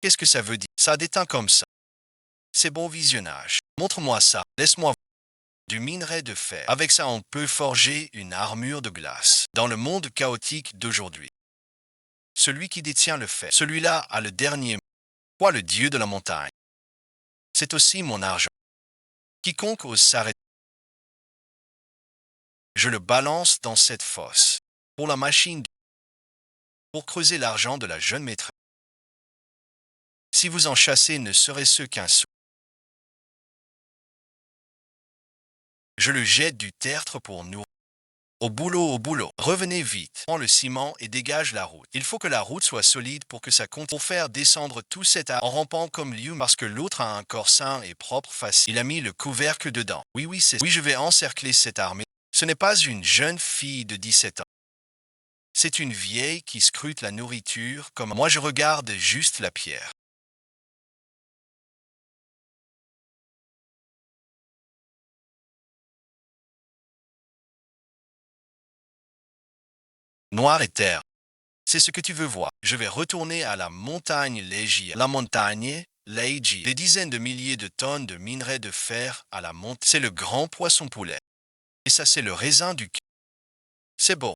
Qu'est-ce que ça veut dire? Ça déteint comme ça. C'est bon visionnage. Montre-moi ça. Laisse-moi du minerai de fer. Avec ça, on peut forger une armure de glace. Dans le monde chaotique d'aujourd'hui, celui qui détient le fer, celui-là a le dernier mot. Quoi, le dieu de la montagne? C'est aussi mon argent. Quiconque ose s'arrêter, je le balance dans cette fosse. Pour la machine, pour creuser l'argent de la jeune maîtresse. Si vous en chassez ne serait-ce qu'un sou. Je le jette du tertre pour nous. Au boulot, au boulot. Revenez vite. Prends le ciment et dégage la route. Il faut que la route soit solide pour que ça compte. Pour faire descendre tout cet art en rampant comme Liu parce que l'autre a un corps sain et propre facile. Il a mis le couvercle dedans. Oui, oui, c'est... Oui, je vais encercler cette armée. Ce n'est pas une jeune fille de 17 ans. C'est une vieille qui scrute la nourriture comme moi je regarde juste la pierre. Noir et terre. C'est ce que tu veux voir. Je vais retourner à la montagne Legia. La montagne Legia. Des dizaines de milliers de tonnes de minerais de fer à la montagne. C'est le grand poisson poulet. Et ça, c'est le raisin du cœur. C'est beau.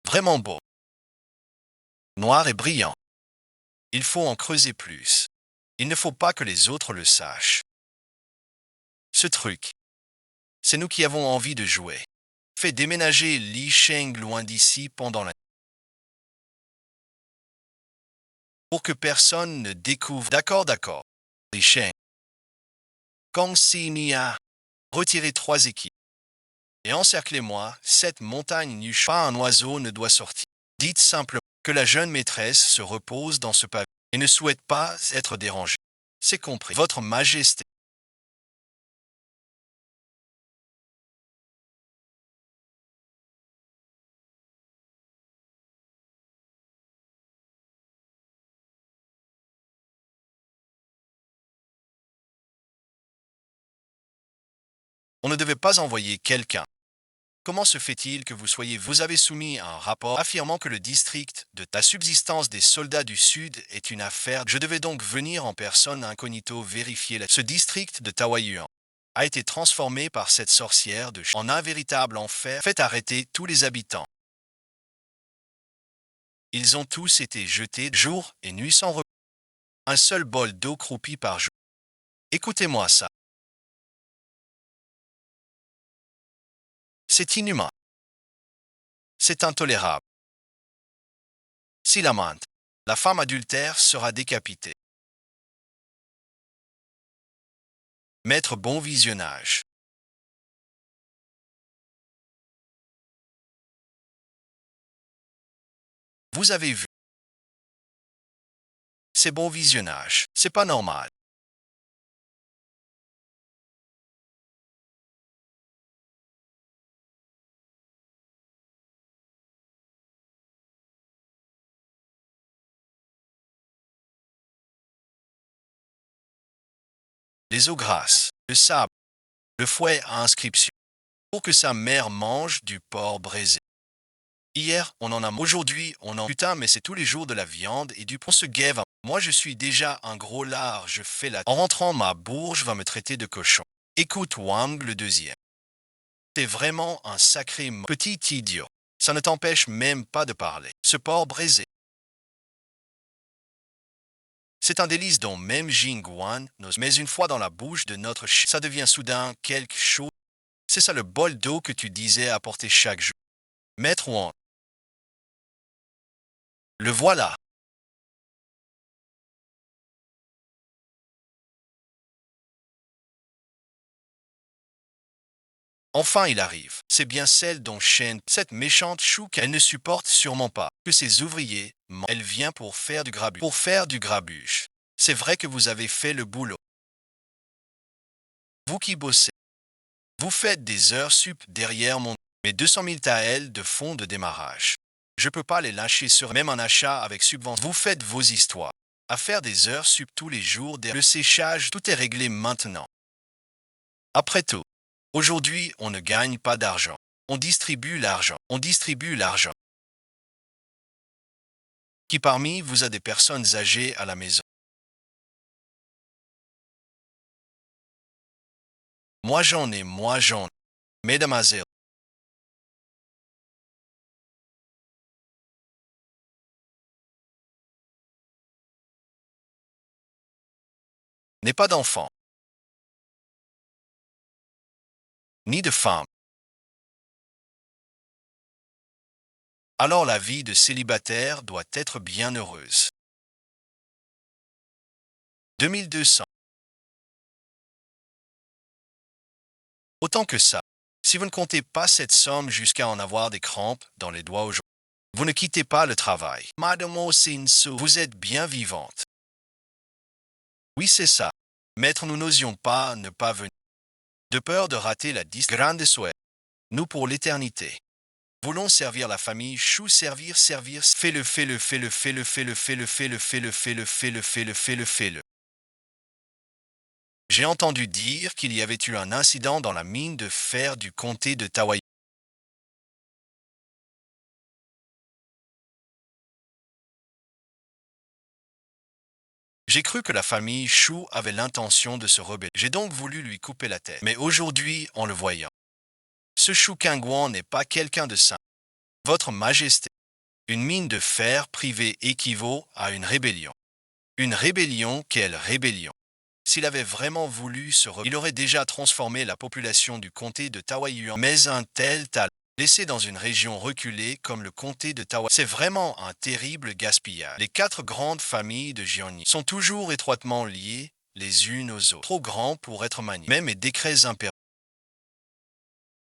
Vraiment beau. Noir et brillant. Il faut en creuser plus. Il ne faut pas que les autres le sachent. Ce truc, c'est nous qui avons envie de jouer. Fais déménager Li Sheng loin d'ici pendant la... Pour que personne ne découvre... D'accord, d'accord. Li Sheng. Kang Si Nia. Retirez 3 équipes. Et encerclez-moi, cette montagne nuche. Pas un oiseau ne doit sortir. Dites simplement que la jeune maîtresse se repose dans ce pavillon et ne souhaite pas être dérangée. C'est compris. Votre Majesté. On ne devait pas envoyer quelqu'un. Comment se fait-il que vous avez soumis un rapport affirmant que le district de la subsistance des soldats du Sud est une affaire? Je devais donc venir en personne incognito vérifier ce district de Taoyuan a été transformé par cette sorcière en un véritable enfer. Faites arrêter tous les habitants. Ils ont tous été jetés jour et nuit sans repos. Un seul bol d'eau croupie par jour. Écoutez-moi ça. C'est inhumain. C'est intolérable. Si l'amante, la femme adultère sera décapitée. Maître bon visionnage. Vous avez vu. C'est bon visionnage. C'est pas normal. Les eaux grasses, le sable, le fouet à inscription. Pour que sa mère mange du porc braisé. Hier, on en a. Aujourd'hui, on en. Putain, mais c'est tous les jours de la viande et du. On se guève. Moi, je suis déjà un gros lard. Je fais la. En rentrant, ma bourge va me traiter de cochon. Écoute, Wang le deuxième. T'es vraiment un sacré petit idiot. Ça ne t'empêche même pas de parler. Ce porc braisé. C'est un délice dont même Jingguan n'ose. Mais une fois dans la bouche de notre chien, ça devient soudain quelque chose. C'est ça le bol d'eau que tu disais apporter chaque jour. Maître Wang. Le voilà. Enfin il arrive. C'est bien celle dont Shen, cette méchante chou qu'elle ne supporte sûrement pas. Que ses ouvriers, elle vient pour faire du grabuge. Pour faire du grabuge. C'est vrai que vous avez fait le boulot. Vous qui bossez. Vous faites des heures sup derrière mon... Mes 200 000 taels de fonds de démarrage. Je peux pas les lâcher sur même un achat avec subvention. Vous faites vos histoires. À faire des heures sup tous les jours. Le séchage, tout est réglé maintenant. Après tout, aujourd'hui, on ne gagne pas d'argent. On distribue l'argent. On distribue l'argent. Qui parmi vous a des personnes âgées à la maison? Moi j'en ai. Mesdemoiselles, n'est pas d'enfants, ni de femmes. Alors la vie de célibataire doit être bien heureuse. 2200. Autant que ça. Si vous ne comptez pas cette somme jusqu'à en avoir des crampes dans les doigts aujourd'hui, vous ne quittez pas le travail. Madame Osinsu, vous êtes bien vivante. Oui, c'est ça. Maître, nous n'osions pas ne pas venir. De peur de rater la grande souhait. Nous pour l'éternité. Voulons servir la famille, chou servir, fais-le, fais-le, fais-le, fais-le, fais-le, fais-le, fais-le, fais-le, fais-le, fais-le, fais-le, fais-le, fais-le. J'ai entendu dire qu'il y avait eu un incident dans la mine de fer du comté de Tawaï. J'ai cru que la famille Shu avait l'intention de se rebeller. J'ai donc voulu lui couper la tête. Mais aujourd'hui, en le voyant, ce Shu Kangguan n'est pas quelqu'un de simple. Votre Majesté, une mine de fer privée équivaut à une rébellion. Une rébellion, quelle rébellion! S'il avait vraiment voulu se rebeller, il aurait déjà transformé la population du comté de Taoyuan. Mais un tel talent, laissé dans une région reculée comme le comté de Taoyuan, c'est vraiment un terrible gaspillage. Les 4 grandes familles de Jiangning sont toujours étroitement liées les unes aux autres, trop grands pour être maniés. Même les décrets impériaux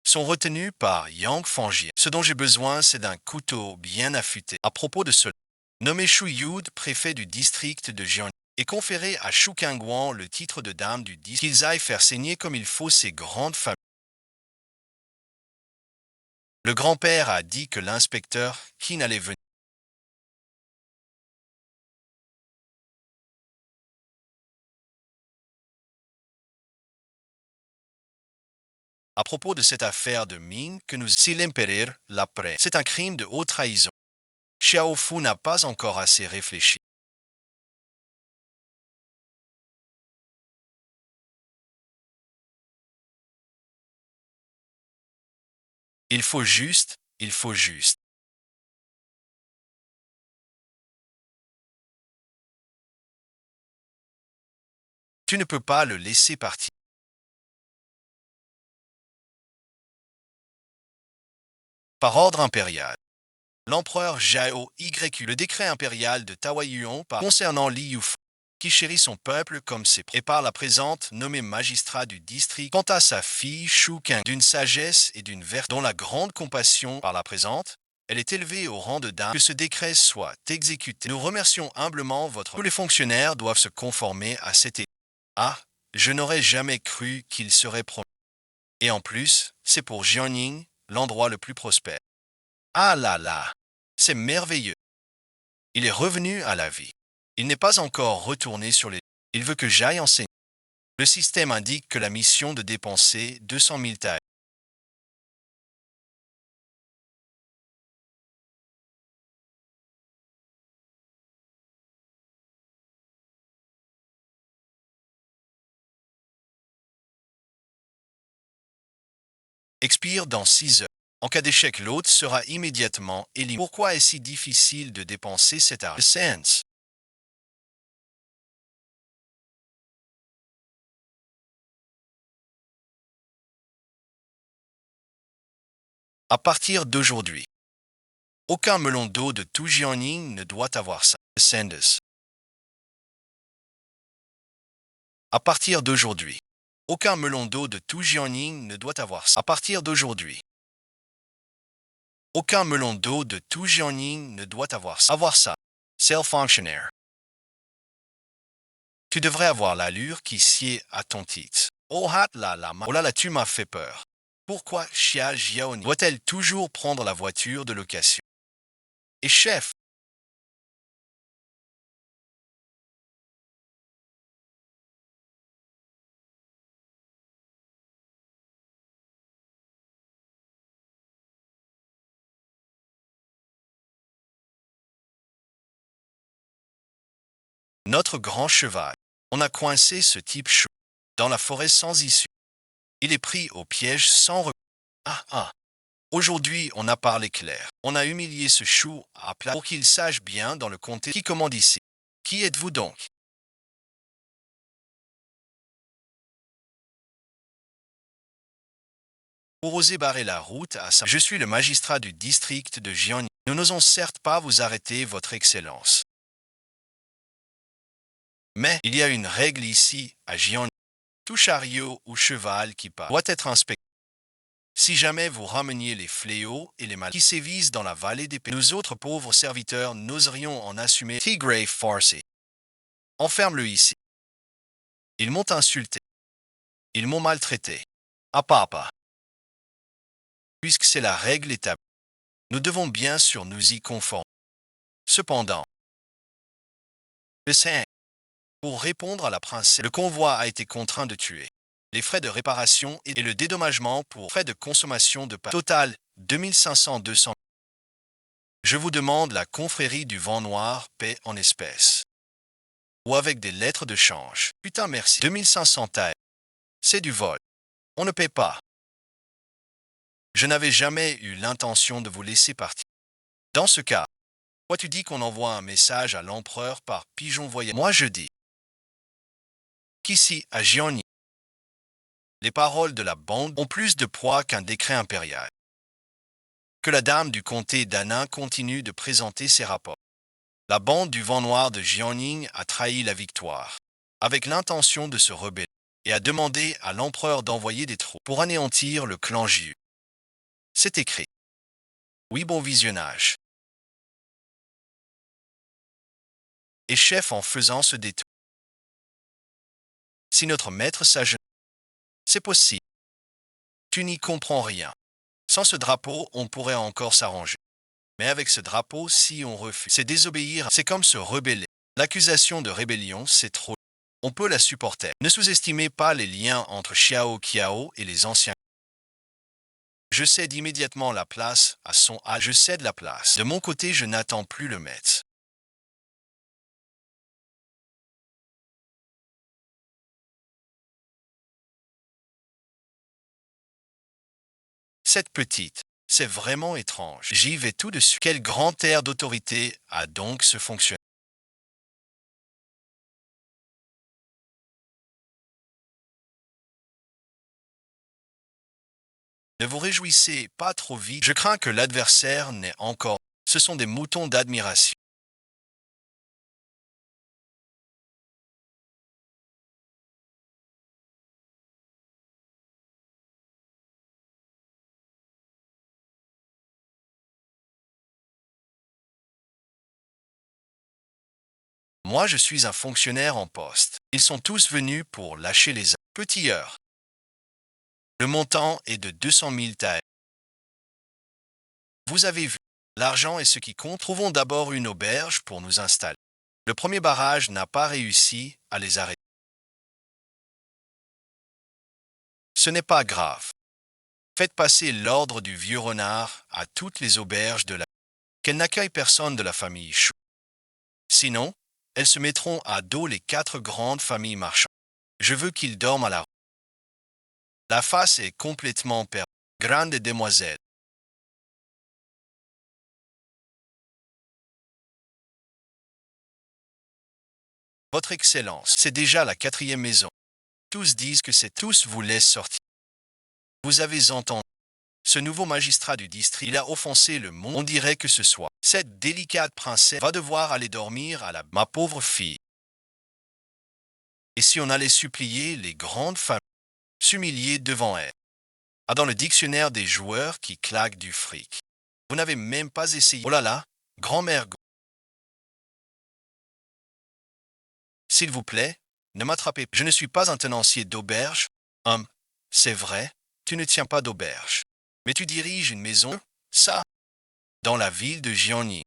sont retenus par Yang Fangien. Ce dont j'ai besoin, c'est d'un couteau bien affûté. À propos de cela, nommé Shu Yud, préfet du district de Jiangning, et conférer à Shu Kangguan le titre de dame du district, qu'ils aillent faire saigner comme il faut ces grandes familles. Le grand-père a dit que l'inspecteur Qin allait venir. À propos de cette affaire de mine que nous si l'empereur l'après, c'est un crime de haute trahison. Xiao Fu n'a pas encore assez réfléchi. Il faut juste. Tu ne peux pas le laisser partir. Par ordre impérial, l'empereur Zhao YU, le décret impérial de Taoyuan concernant Li Yufeng, qui chérit son peuple comme ses et par la présente nommé magistrat du district, quant à sa fille Shu Kang, d'une sagesse et d'une vertu dont la grande compassion par la présente, elle est élevée au rang de dame, que ce décret soit exécuté. Nous remercions humblement votre... Tous les fonctionnaires doivent se conformer à cet état. Ah, je n'aurais jamais cru qu'il serait promis. Et en plus, c'est pour Jiangning, l'endroit le plus prospère. Ah là là, c'est merveilleux. Il est revenu à la vie. Il n'est pas encore retourné sur les... Il veut que j'aille enseigner. Le système indique que la mission de dépenser 200 000 tailles. Expire dans 6 heures. En cas d'échec, l'hôte sera immédiatement éliminé. Pourquoi est-ce si difficile de dépenser cet argent? Sense. À partir d'aujourd'hui, aucun melon d'eau de tout Jiangning ne doit avoir ça. Sanders. À partir d'aujourd'hui, aucun melon d'eau de tout Jiangning ne doit avoir ça. À partir d'aujourd'hui, aucun melon d'eau de tout Jiangning ne doit avoir ça. Avoir ça. Self-fonctionnaire. Tu devrais avoir l'allure qui sied à ton titre. Oh oh là là, tu m'as fait peur. Pourquoi Xia Jiaoni doit-elle toujours prendre la voiture de location? Et chef, notre grand cheval, on a coincé ce type chaud dans la forêt sans issue. Il est pris au piège sans recours. Ah ah. Aujourd'hui, on a parlé clair. On a humilié ce chou à plat pour qu'il sache bien dans le comté qui commande ici. Qui êtes-vous donc? Pour oser barrer la route à ça, je suis le magistrat du district de Jiangning. Nous n'osons certes pas vous arrêter, Votre Excellence. Mais il y a une règle ici, à Jiangning. Tout chariot ou cheval qui part doit être inspecté. Si jamais vous rameniez les fléaux et les maladies qui sévissent dans la vallée des pays, nous autres pauvres serviteurs n'oserions en assumer. Tigray Farsi. Enferme-le ici. Ils m'ont insulté. Ils m'ont maltraité. Ah papa. Puisque c'est la règle établie, nous devons bien sûr nous y conformer. Cependant, le Saint, pour répondre à la princesse, le convoi a été contraint de tuer. Les frais de réparation et le dédommagement pour frais de consommation de pain. Total, 2500-200. Je vous demande la confrérie du vent noir, paix en espèces. ou avec des lettres de change. Putain, merci. 2500 tailles. C'est du vol. On ne paie pas. Je n'avais jamais eu l'intention de vous laisser partir. Dans ce cas, toi tu dis qu'on envoie un message à l'empereur par pigeon voyageur. Moi je dis qu'ici, à Gianni, les paroles de la bande ont plus de poids qu'un décret impérial. Que la dame du comté d'Annin continue de présenter ses rapports. La bande du vent noir de Jiangning a trahi la victoire, avec l'intention de se rebeller, et a demandé à l'empereur d'envoyer des troupes pour anéantir le clan Jiu. C'est écrit. Oui, bon visionnage. Et chef en faisant ce détour. Si notre maître s'agenouille, c'est possible. Tu n'y comprends rien. Sans ce drapeau, on pourrait encore s'arranger. Mais avec ce drapeau, si on refuse, c'est désobéir, c'est comme se rebeller. L'accusation de rébellion, c'est trop. On peut la supporter. Ne sous-estimez pas les liens entre Xiao Qiao et les anciens. Je cède immédiatement la place à son âge. Je cède la place. De mon côté, je n'attends plus le maître. Cette petite, c'est vraiment étrange. J'y vais tout de suite. Quel grand air d'autorité a donc ce fonctionnaire? Ne vous réjouissez pas trop vite. Je crains que l'adversaire n'ait encore. Ce sont des moutons d'admiration. Moi, je suis un fonctionnaire en poste. Ils sont tous venus pour lâcher les armes. Petit heure. Le montant est de 200 000 taels. Vous avez vu. L'argent est ce qui compte. Trouvons d'abord une auberge pour nous installer. Le premier barrage n'a pas réussi à les arrêter. Ce n'est pas grave. Faites passer l'ordre du vieux renard à toutes les auberges de la... Qu'elles n'accueillent personne de la famille Chou. Sinon, elles se mettront à dos les 4 grandes familles marchandes. Je veux qu'ils dorment à la rue. La face est complètement perdue. Grande demoiselle. Votre Excellence, c'est déjà la 4e maison. Tous disent que c'est tous vous laissent sortir. Vous avez entendu. Ce nouveau magistrat du district, il a offensé le monde. On dirait que ce soit. Cette délicate princesse va devoir aller dormir à la... Ma pauvre fille. Et si on allait supplier les grandes familles, s'humilier devant elle? Ah, dans le dictionnaire des joueurs qui claquent du fric. Vous n'avez même pas essayé. Oh là là, grand-mère. S'il vous plaît, ne m'attrapez pas. Je ne suis pas un tenancier d'auberge. C'est vrai, tu ne tiens pas d'auberge. Mais tu diriges une maison, ça, dans la ville de Gianni.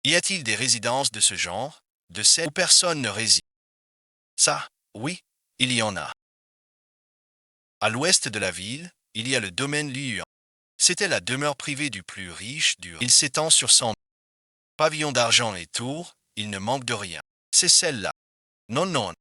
Y a-t-il des résidences de ce genre, de celles où personne ne réside? Ça, oui, il y en a. À l'ouest de la ville, il y a le domaine Liuan. C'était la demeure privée du plus riche du... Il s'étend sur 100 pavillons d'argent et tours, il ne manque de rien. C'est celle-là. Non, non.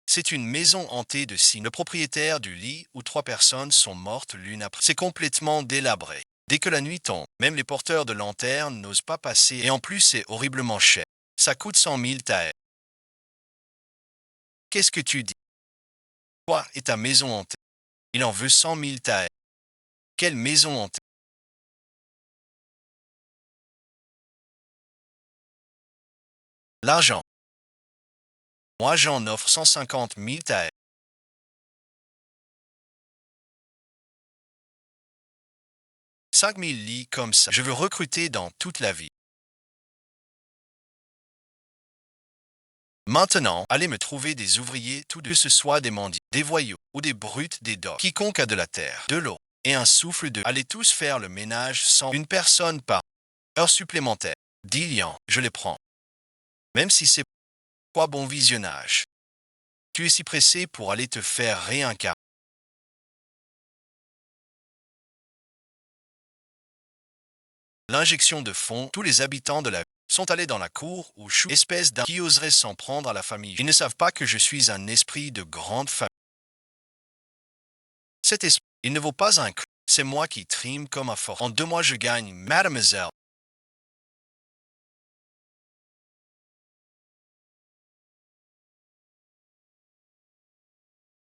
C'est une maison hantée de signes. Le propriétaire du lit où 3 personnes sont mortes l'une après. C'est complètement délabré. Dès que la nuit tombe, même les porteurs de lanternes n'osent pas passer et en plus c'est horriblement cher. Ça coûte 100 000 taels. Qu'est-ce que tu dis? Quoi est ta maison hantée? Il en veut 100 000 taels. Quelle maison hantée? L'argent. Moi j'en offre 150 000 taels. 5 000 lits comme ça. Je veux recruter dans toute la vie. Maintenant, allez me trouver des ouvriers, tout de que ce soit des mendiants, des voyous ou des brutes, des dogs. Quiconque a de la terre, de l'eau et un souffle de... Allez tous faire le ménage sans une personne par heure supplémentaire. 10 liens, je les prends. Même si c'est... Quoi bon visionnage. Tu es si pressé pour aller te faire réincarner. L'injection de fonds, tous les habitants de la ville sont allés dans la cour où Chou, espèce d'un qui oserait s'en prendre à la famille. Ils ne savent pas que je suis un esprit de grande famille. Cet esprit, il ne vaut pas un clou. C'est moi qui trime comme un fort. En 2 mois, je gagne, mademoiselle.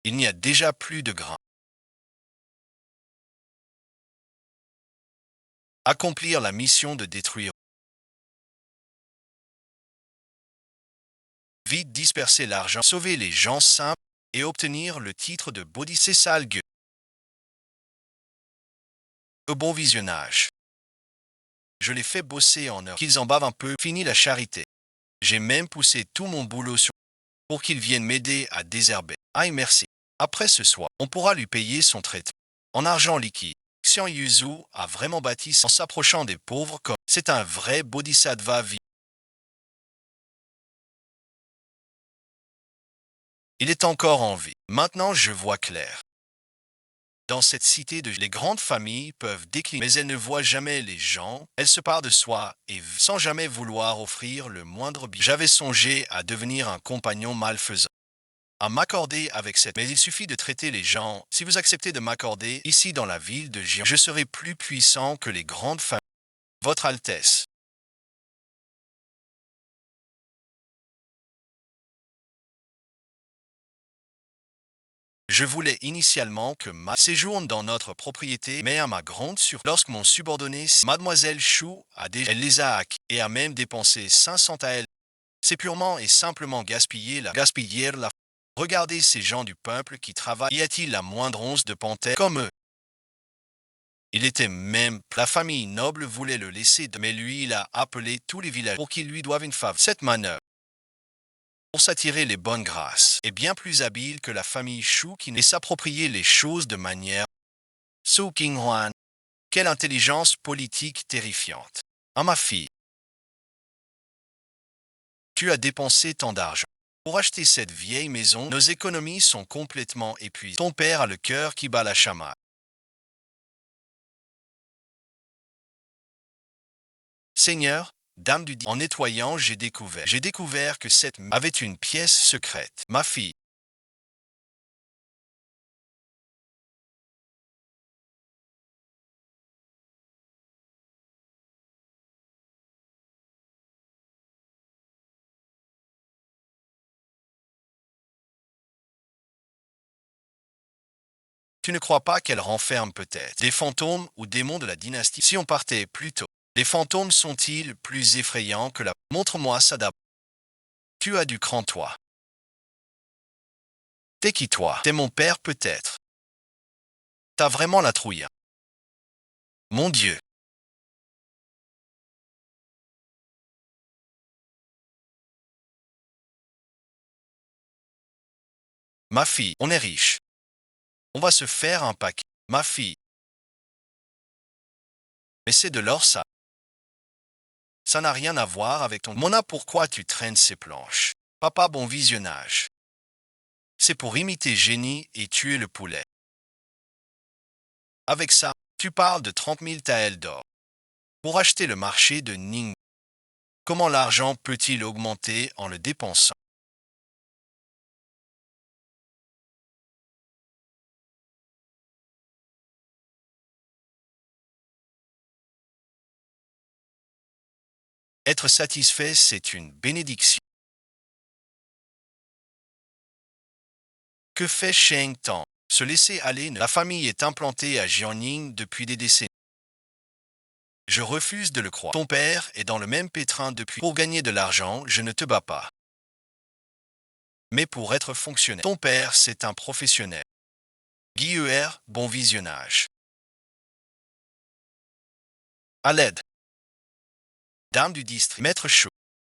Il n'y a déjà plus de grains. Accomplir la mission de détruire. Vite disperser l'argent, sauver les gens simples et obtenir le titre de body. C'est sale gueule. Au bon visionnage. Je les fais bosser en heure. Qu'ils en bavent un peu, fini la charité. J'ai même poussé tout mon boulot sur pour qu'ils viennent m'aider à désherber. Aïe merci. Après ce soir, on pourra lui payer son traitement en argent liquide. Xian Yuzu a vraiment bâti en s'approchant des pauvres comme c'est un vrai bodhisattva vivant. Il est encore en vie. Maintenant je vois clair. Dans cette cité les grandes familles peuvent décliner, mais elles ne voient jamais les gens. Elles se partent de soi et sans jamais vouloir offrir le moindre bien. J'avais songé à devenir un compagnon malfaisant, à m'accorder avec cette. Mais il suffit de traiter les gens. Si vous acceptez de m'accorder ici dans la ville de Jian, je serai plus puissant que les grandes familles. Votre Altesse. Je voulais initialement que ma séjourne dans notre propriété, mais à ma grande surprise, lorsque mon subordonné, Mademoiselle Chou, a déjà, elle les a acquis et a même dépensé 500 à elle. C'est purement et simplement gaspiller la. Regardez ces gens du peuple qui travaillent. Y a-t-il la moindre once de panthère comme eux? Il était même. La famille noble voulait le laisser, mais lui, il a appelé tous les villages pour qu'ils lui doivent une faveur. Cette manœuvre, pour s'attirer les bonnes grâces, est bien plus habile que la famille Chou qui ne s'approprier les choses de manière. Su Qinghuan, quelle intelligence politique terrifiante. Ah ma fille, tu as dépensé tant d'argent. Pour acheter cette vieille maison, nos économies sont complètement épuisées. Ton père a le cœur qui bat la chamade. Seigneur, dame du en nettoyant, j'ai découvert que cette avait une pièce secrète. Ma fille, tu ne crois pas qu'elle renferme peut-être des fantômes ou démons de la dynastie? Si on partait plus tôt, les fantômes sont-ils plus effrayants que la. Montre-moi ça d'abord. Tu as du cran, toi. T'es qui, toi? T'es mon père, peut-être. T'as vraiment la trouille, hein. Mon Dieu. Ma fille, on est riche. On va se faire un paquet. Ma fille. Mais c'est de l'or, ça. Ça n'a rien à voir avec ton. Mona, pourquoi tu traînes ces planches? Papa, bon visionnage. C'est pour imiter Génie et tuer le poulet. Avec ça, tu parles de 30 000 taels d'or. Pour acheter le marché de Ning. Comment l'argent peut-il augmenter en le dépensant? Être satisfait, c'est une bénédiction. Que fait Sheng Tang? Se laisser aller. La famille est implantée à Jiangning depuis des décennies. Je refuse de le croire. Ton père est dans le même pétrin depuis. Pour gagner de l'argent, je ne te bats pas. Mais pour être fonctionnaire. Ton père, c'est un professionnel. Guy ER, bon visionnage. À l'aide. Dame du district. Maître Chaud.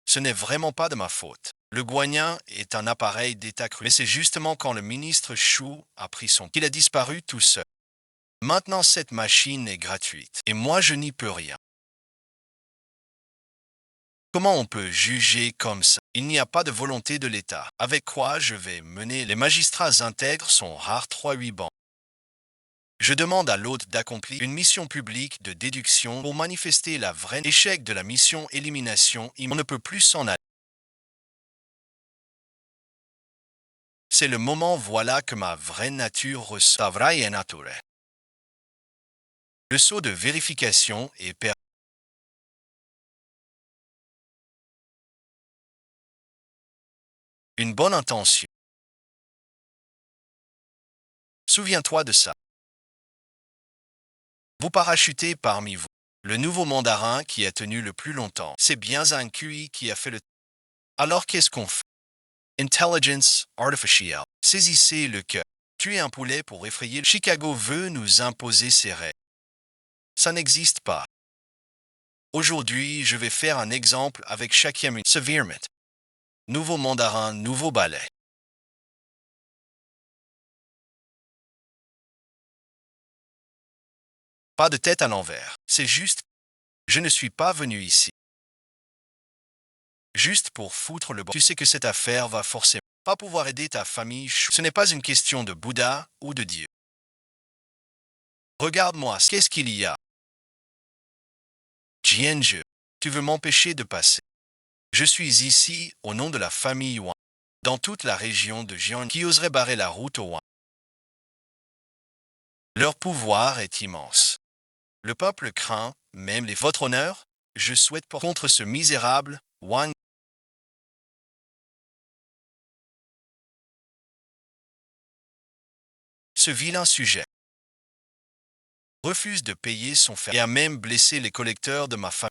Ce n'est vraiment pas de ma faute. Le Guanyin est un appareil d'état cru. Mais c'est justement quand le ministre Chou a pris son qu'il a disparu tout seul. Maintenant, cette machine est gratuite. Et moi, je n'y peux rien. Comment on peut juger comme ça? Il n'y a pas de volonté de l'État. Avec quoi je vais mener? Les magistrats intègres sont rares 3-8 bancs. Je demande à l'hôte d'accomplir une mission publique de déduction pour manifester la vraie échec de la mission élimination. On ne peut plus s'en aller. C'est le moment voilà que ma vraie nature ressort. Le saut de vérification est perdu. Une bonne intention. Souviens-toi de ça. Vous parachutez parmi vous. Le nouveau mandarin qui a tenu le plus longtemps. C'est bien un QI qui a fait le... Alors qu'est-ce qu'on fait? Intelligence artificielle. Saisissez le cœur. Tuer un poulet pour effrayer. Chicago veut nous imposer ses règles. Ça n'existe pas. Aujourd'hui, je vais faire un exemple avec Shakyamuni. Severement. Nouveau mandarin, nouveau ballet. Pas de tête à l'envers. C'est juste, je ne suis pas venu ici. Juste pour foutre le bon. Tu sais que cette affaire va forcément pas pouvoir aider ta famille. Ce n'est pas une question de Bouddha ou de Dieu. Regarde-moi, qu'est-ce qu'il y a? Jianzhe, tu veux m'empêcher de passer. Je suis ici au nom de la famille Wang, dans toute la région de Jian qui oserait barrer la route au Wang. Leur pouvoir est immense. Le peuple craint, même les votre honneur, je souhaite pour contre ce misérable Wang. Ce vilain sujet refuse de payer son fer et a même blessé les collecteurs de ma famille.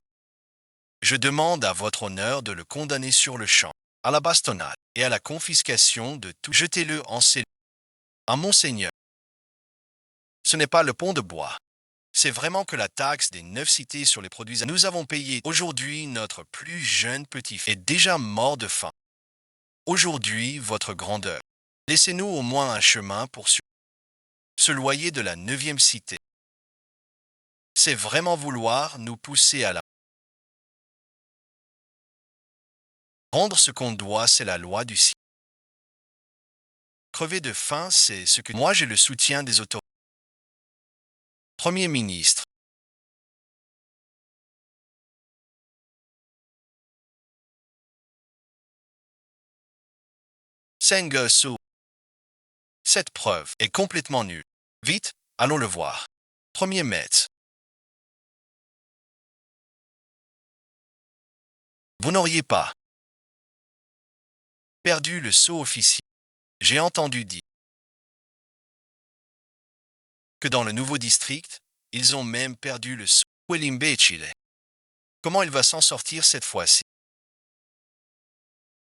Je demande à votre honneur de le condamner sur le champ, à la bastonnade et à la confiscation de tout. Jetez-le en cellule. À Monseigneur. Ce n'est pas le pont de bois. C'est vraiment que la taxe des 9 cités sur les produits. Nous avons payé. Aujourd'hui, notre plus jeune petit-fils est déjà mort de faim. Aujourd'hui, votre grandeur. Laissez-nous au moins un chemin pour ce loyer de la 9e cité. C'est vraiment vouloir nous pousser à la... Rendre ce qu'on doit, c'est la loi du ciel. Crever de faim, c'est ce que... Moi, j'ai le soutien des autorités. Premier ministre. Sengosu. Cette preuve est complètement nulle. Vite, allons le voir. Premier maître. Vous n'auriez pas perdu le sceau officiel. J'ai entendu dire que dans le nouveau district, ils ont même perdu le sceau. Chile. Comment il va s'en sortir cette fois-ci?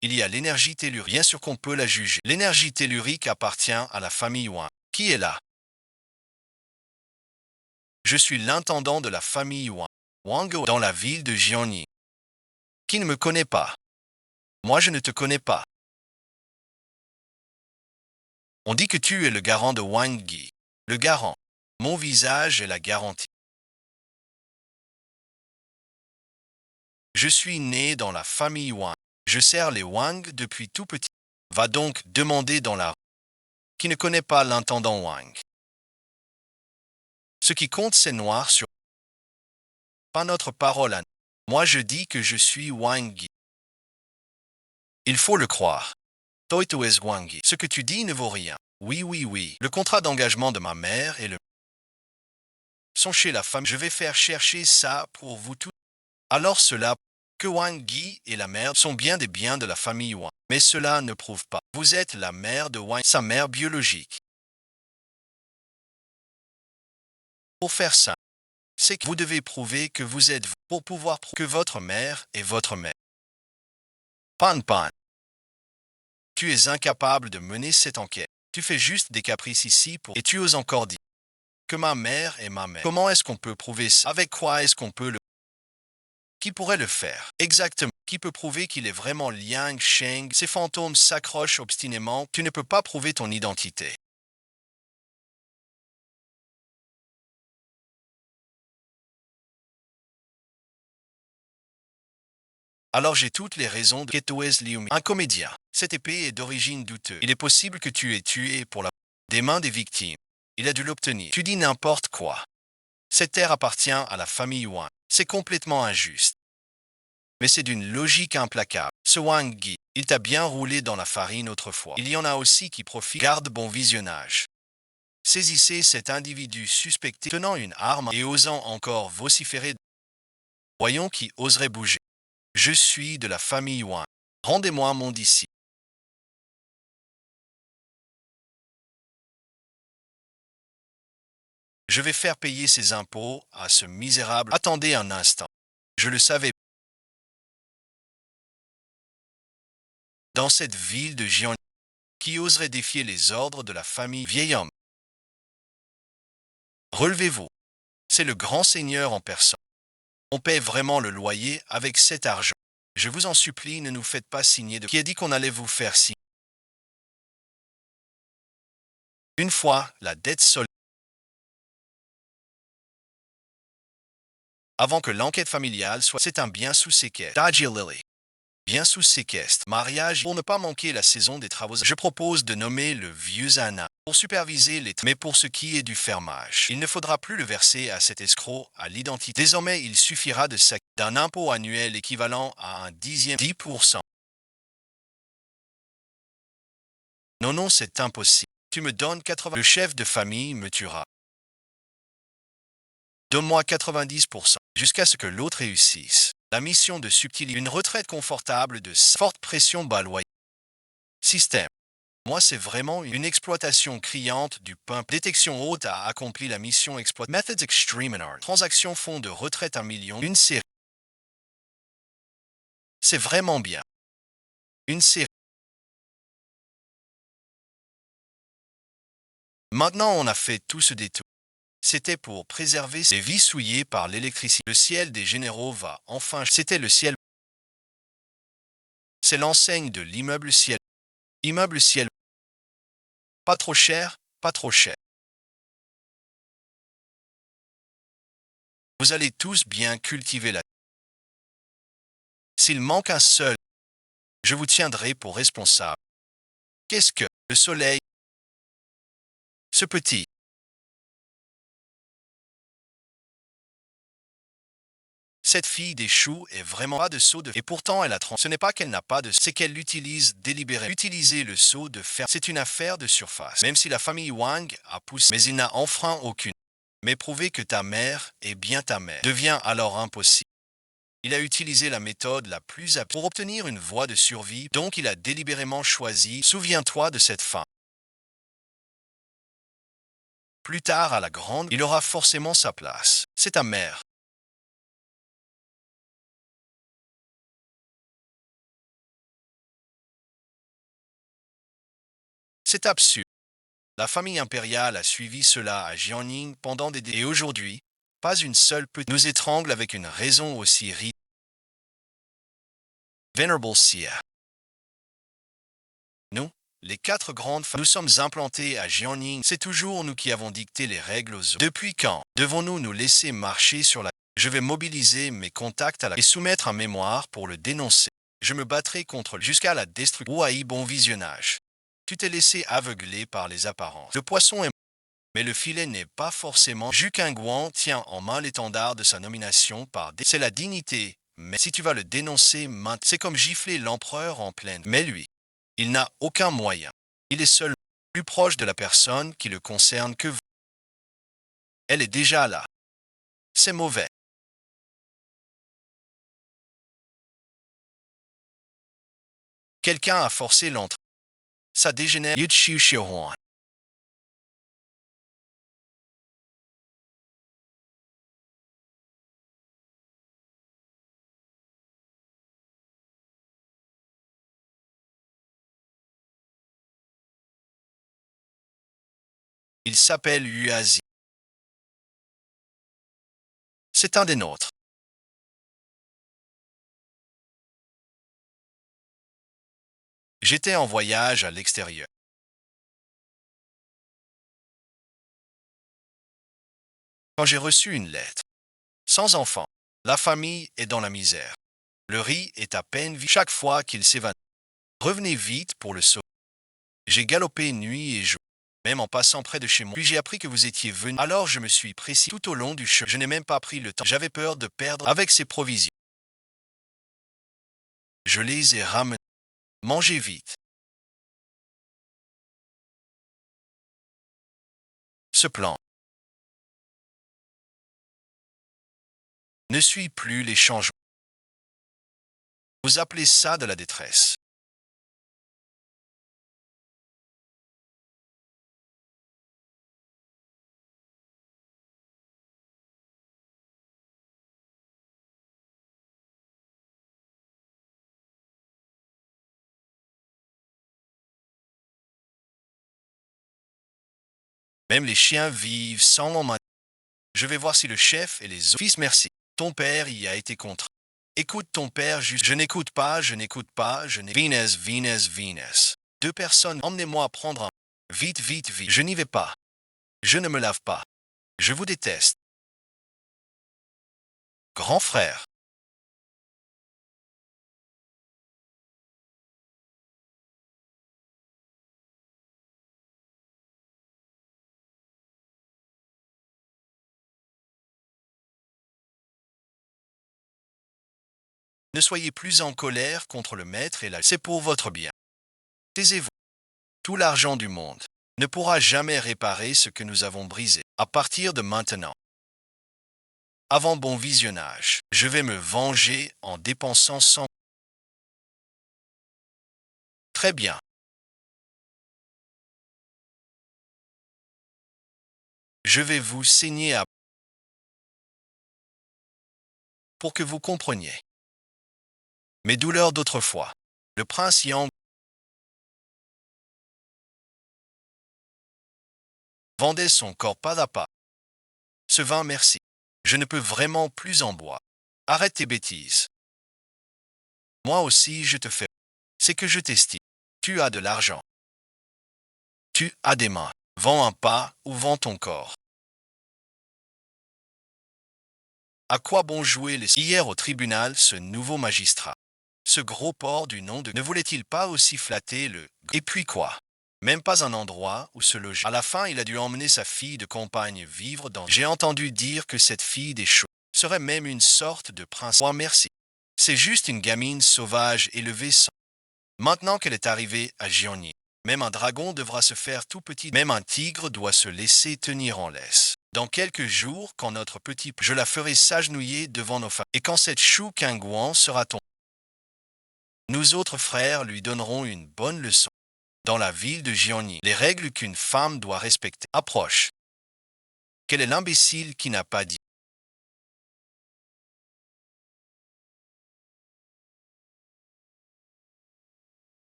Il y a l'énergie tellurique. Bien sûr qu'on peut la juger. L'énergie tellurique appartient à la famille Wang. Qui est là? Je suis l'intendant de la famille Wang. Wang dans la ville de Jiangning. Qui ne me connaît pas? Moi, je ne te connais pas. On dit que tu es le garant de Wang Yi. Le garant. Mon visage est la garantie. Je suis né dans la famille Wang. Je sers les Wang depuis tout petit. Va donc demander dans la rue. Qui ne connaît pas l'intendant Wang. Ce qui compte, c'est noir sur... Pas notre parole à nous. Moi, je dis que je suis Wang Yi. Il faut le croire. Toito es Wang Yi. Ce que tu dis ne vaut rien. Oui, oui, oui. Le contrat d'engagement de ma mère et le... sont chez la femme. Je vais faire chercher ça pour vous tous. Alors cela... que Wang Yi et la mère sont bien des biens de la famille Wang. Mais cela ne prouve pas. Vous êtes la mère de Wang, sa mère biologique. Pour faire ça, c'est que vous devez prouver que vous êtes vous pour pouvoir prouver que votre mère est votre mère. Pan Pan. Tu es incapable de mener cette enquête. Tu fais juste des caprices ici pour... Et tu oses encore dire que ma mère est ma mère. Comment est-ce qu'on peut prouver ça? Avec quoi est-ce qu'on peut le... Qui pourrait le faire? Exactement. Qui peut prouver qu'il est vraiment Liang Sheng? Ces fantômes s'accrochent obstinément. Tu ne peux pas prouver ton identité. Alors j'ai toutes les raisons de Ketoes Liumi, un comédien. Cette épée est d'origine douteuse. Il est possible que tu aies tué pour la des mains des victimes. Il a dû l'obtenir. Tu dis n'importe quoi. Cette terre appartient à la famille Wang. C'est complètement injuste. Mais c'est d'une logique implacable. Ce Wang Yi, il t'a bien roulé dans la farine autrefois. Il y en a aussi qui profitent. Garde bon visionnage. Saisissez cet individu suspecté tenant une arme et osant encore vociférer. Voyons qui oserait bouger. Je suis de la famille Wang. Rendez-moi mon disciple. Je vais faire payer ses impôts à ce misérable. Attendez un instant. Je le savais. Dans cette ville de Jian, qui oserait défier les ordres de la famille vieil homme? Relevez-vous. C'est le grand seigneur en personne. On paie vraiment le loyer avec cet argent. Je vous en supplie, ne nous faites pas signer de... Qui a dit qu'on allait vous faire signer? Une fois la dette soldée, avant que l'enquête familiale soit... C'est un bien sous séquestre. Dajia Lily. Bien sous séquestre. Mariage. Pour ne pas manquer la saison des travaux, je propose de nommer le vieux Anna pour superviser les... Mais pour ce qui est du fermage, il ne faudra plus le verser à cet escroc à l'identité. Désormais, il suffira de s'acquitter d'un impôt annuel équivalent à un dixième 10%. Non, non, c'est impossible. Tu me donnes 80. Le chef de famille me tuera. Donne-moi 90%, jusqu'à ce que l'autre réussisse. La mission de subtiliser une retraite confortable de forte pression bas loyer. Système. Moi, c'est vraiment une exploitation criante du pain. Détection haute a accompli la mission exploit. Methods extreme in art. Transaction fonds de retraite 1 million. Une série. C'est vraiment bien. Une série. Maintenant, on a fait tout ce détour. C'était pour préserver les vies souillées par l'électricité. Le ciel des généraux va enfin... C'était le ciel. C'est l'enseigne de l'immeuble ciel. Immeuble ciel. Pas trop cher, pas trop cher. Vous allez tous bien cultiver la... S'il manque un seul, je vous tiendrai pour responsable. Qu'est-ce que le soleil? Ce petit. Cette fille des choux est vraiment pas de seau de... Et pourtant, elle a 30. Ce n'est pas qu'elle n'a pas de... C'est qu'elle l'utilise délibérément. Utiliser le seau de fer, c'est une affaire de surface. Même si la famille Wang a poussé, mais il n'a enfreint aucune. Mais prouver que ta mère est bien ta mère devient alors impossible. Il a utilisé la méthode la plus apte pour obtenir une voie de survie, donc il a délibérément choisi. Souviens-toi de cette femme. Plus tard, à la grande, il aura forcément sa place. C'est ta mère. C'est absurde. La famille impériale a suivi cela à Jiangning pendant des décennies. Et aujourd'hui, pas une seule petite nous étrangle avec une raison aussi ridicule. Venerable Sia. Nous, les quatre grandes familles, nous sommes implantés à Jiangning. C'est toujours nous qui avons dicté les règles aux autres. Depuis quand devons-nous nous laisser marcher sur la... Je vais mobiliser mes contacts et soumettre un mémoire pour le dénoncer. Je me battrai contre jusqu'à la destruction. Ouaï, bon visionnage. Tu t'es laissé aveugler par les apparences. Le poisson est... Mais le filet n'est pas forcément... Ju Guan tient en main l'étendard de sa nomination par... C'est la dignité. Mais si tu vas le dénoncer maintenant, c'est comme gifler l'empereur en pleine... Mais lui, il n'a aucun moyen. Il est seul plus proche de la personne qui le concerne que vous. Elle est déjà là. C'est mauvais. Quelqu'un a forcé l'entrée. Ça dégénère. Yixiu Xiuhuan. Il s'appelle Yuazi. C'est un des nôtres. J'étais en voyage à l'extérieur. Quand j'ai reçu une lettre. Sans enfant. La famille est dans la misère. Le riz est à peine vide chaque fois qu'il s'évanouit. Revenez vite pour le sauver. J'ai galopé nuit et jour, même en passant près de chez moi. Puis j'ai appris que vous étiez venu. Alors je me suis précipité tout au long du chemin. Je n'ai même pas pris le temps. J'avais peur de perdre avec ces provisions. Je les ai ramenées. Mangez vite. Ce plan ne suit plus les changements. Vous appelez ça de la détresse. Même les chiens vivent sans mon maître. Je vais voir si le chef et les autres. Fils, merci. Ton père y a été contraint. Écoute ton père juste. Je n'écoute pas, je n'écoute pas, je n'écoute. Venez. Deux personnes, emmenez-moi prendre un. Vite, vite, vite. Je n'y vais pas. Je ne me lave pas. Je vous déteste. Grand frère. Ne soyez plus en colère contre le maître et la. C'est pour votre bien. Taisez-vous. Tout l'argent du monde ne pourra jamais réparer ce que nous avons brisé. À partir de maintenant. Avant bon visionnage, je vais me venger en dépensant sans. Très bien. Je vais vous saigner à. Pour que vous compreniez. Mes douleurs d'autrefois. Le prince Yang vendait son corps pas à pas. Ce vin, merci. Je ne peux vraiment plus en boire. Arrête tes bêtises. Moi aussi, je te fais. C'est que je t'estime. Tu as de l'argent. Tu as des mains. Vends un pas ou vends ton corps. À quoi bon jouer les. Hier au tribunal, ce nouveau magistrat. Ce gros porc du nom de. Ne voulait-il pas aussi flatter le. Et puis quoi? Même pas un endroit où se loger. À la fin, il a dû emmener sa fille de campagne vivre dans. J'ai entendu dire que cette fille des choux serait même une sorte de princesse. Oh, merci. C'est juste une gamine sauvage élevée sans. Maintenant qu'elle est arrivée à Gionni, même un dragon devra se faire tout petit. Même un tigre doit se laisser tenir en laisse. Dans quelques jours, quand notre petit. Je la ferai s'agenouiller devant nos femmes. Et quand cette chou Kingouan sera tombée, nous autres frères lui donnerons une bonne leçon. Dans la ville de Gionni, les règles qu'une femme doit respecter. Approche. Quel est l'imbécile qui n'a pas dit?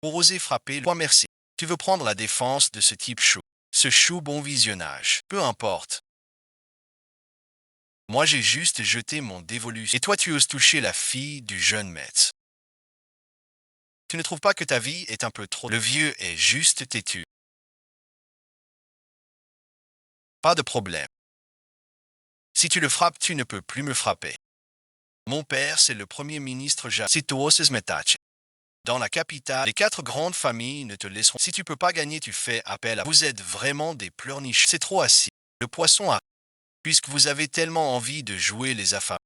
Pour oser frapper, toi merci. Tu veux prendre la défense de ce type chou. Ce chou bon visionnage. Peu importe. Moi j'ai juste jeté mon dévolu. Et toi tu oses toucher la fille du jeune maître. Tu ne trouves pas que ta vie est un peu trop. Le vieux est juste têtu. Pas de problème. Si tu le frappes, tu ne peux plus me frapper. Mon père, c'est le premier ministre Metach. Dans la capitale, les quatre grandes familles ne te laisseront. Si tu peux pas gagner, tu fais appel à. Vous êtes vraiment des pleurniches. C'est trop assis. Le poisson a. Puisque vous avez tellement envie de jouer les affamés.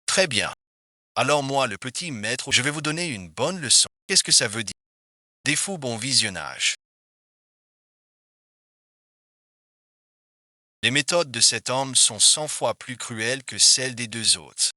Très bien. Alors moi, le petit maître, je vais vous donner une bonne leçon. Qu'est-ce que ça veut dire? Des fous bon visionnage. Les méthodes de cet homme sont 100 fois plus cruelles que celles des deux autres.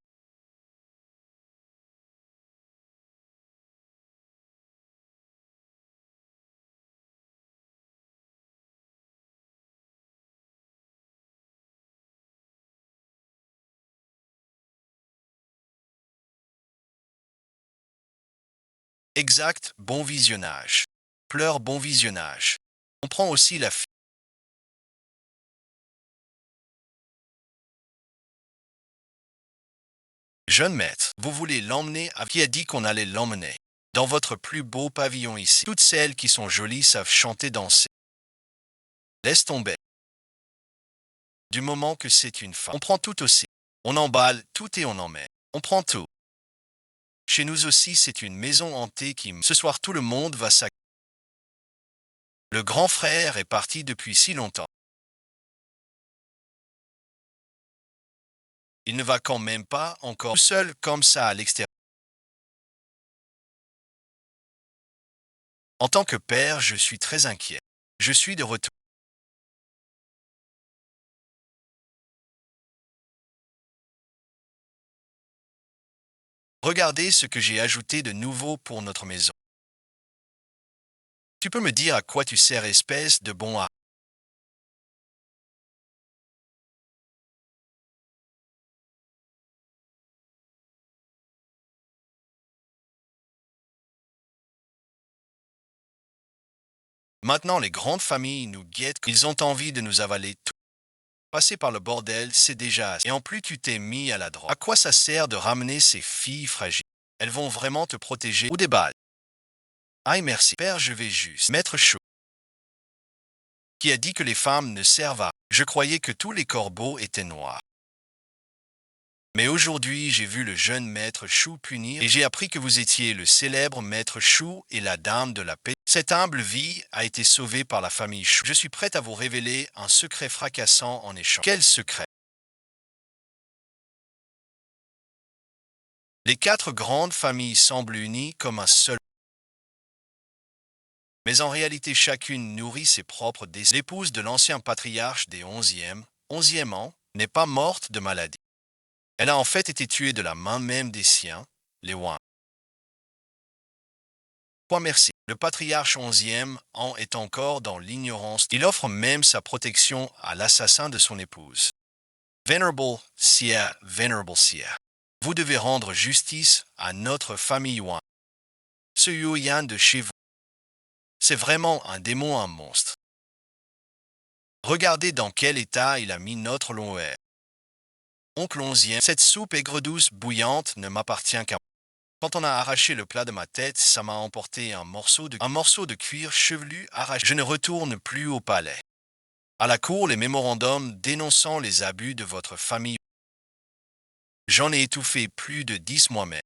Exact, bon visionnage. Pleure bon visionnage. On prend aussi la fille. Jeune maître, vous voulez l'emmener à. Qui a dit qu'on allait l'emmener? Dans votre plus beau pavillon ici. Toutes celles qui sont jolies savent chanter, danser. Laisse tomber. Du moment que c'est une femme. On prend tout aussi. On emballe tout et on en met. On prend tout. Chez nous aussi, c'est une maison hantée qui... Ce soir, tout le monde va s'accueillir. Le grand frère est parti depuis si longtemps. Il ne va quand même pas encore tout seul comme ça à l'extérieur. En tant que père, je suis très inquiet. Je suis de retour. Regardez ce que j'ai ajouté de nouveau pour notre maison. Tu peux me dire à quoi tu sers, espèce de bon à... Maintenant, les grandes familles nous guettent. Ils ont envie de nous avaler tout. Passer par le bordel, c'est déjà assez. Et en plus, tu t'es mis à la drogue. À quoi ça sert de ramener ces filles fragiles? Elles vont vraiment te protéger ou des balles? Aïe merci. Père, je vais juste mettre chaud. Qui a dit que les femmes ne servent à rien? Je croyais que tous les corbeaux étaient noirs. Mais aujourd'hui, j'ai vu le jeune maître Chou punir et j'ai appris que vous étiez le célèbre maître Chou et la dame de la paix. Cette humble vie a été sauvée par la famille Chou. Je suis prête à vous révéler un secret fracassant en échange. Quel secret? Les quatre grandes familles semblent unies comme un seul. Mais en réalité, chacune nourrit ses propres désirs. L'épouse de l'ancien patriarche des 11e ans, n'est pas morte de maladie. Elle a en fait été tuée de la main même des siens, les Wang. Point merci. Le patriarche 11e en est encore dans l'ignorance. Il offre même sa protection à l'assassin de son épouse. Venerable Sia, vous devez rendre justice à notre famille Wang. Ce Yuyan de chez vous, c'est vraiment un démon, un monstre. Regardez dans quel état il a mis notre Loer. Oncle 11e, cette soupe aigre-douce bouillante ne m'appartient qu'à moi. Quand on a arraché le plat de ma tête, ça m'a emporté un morceau de cuir chevelu arraché. Je ne retourne plus au palais. À la cour, les mémorandums dénonçant les abus de votre famille. J'en ai étouffé plus de 10 moi-même.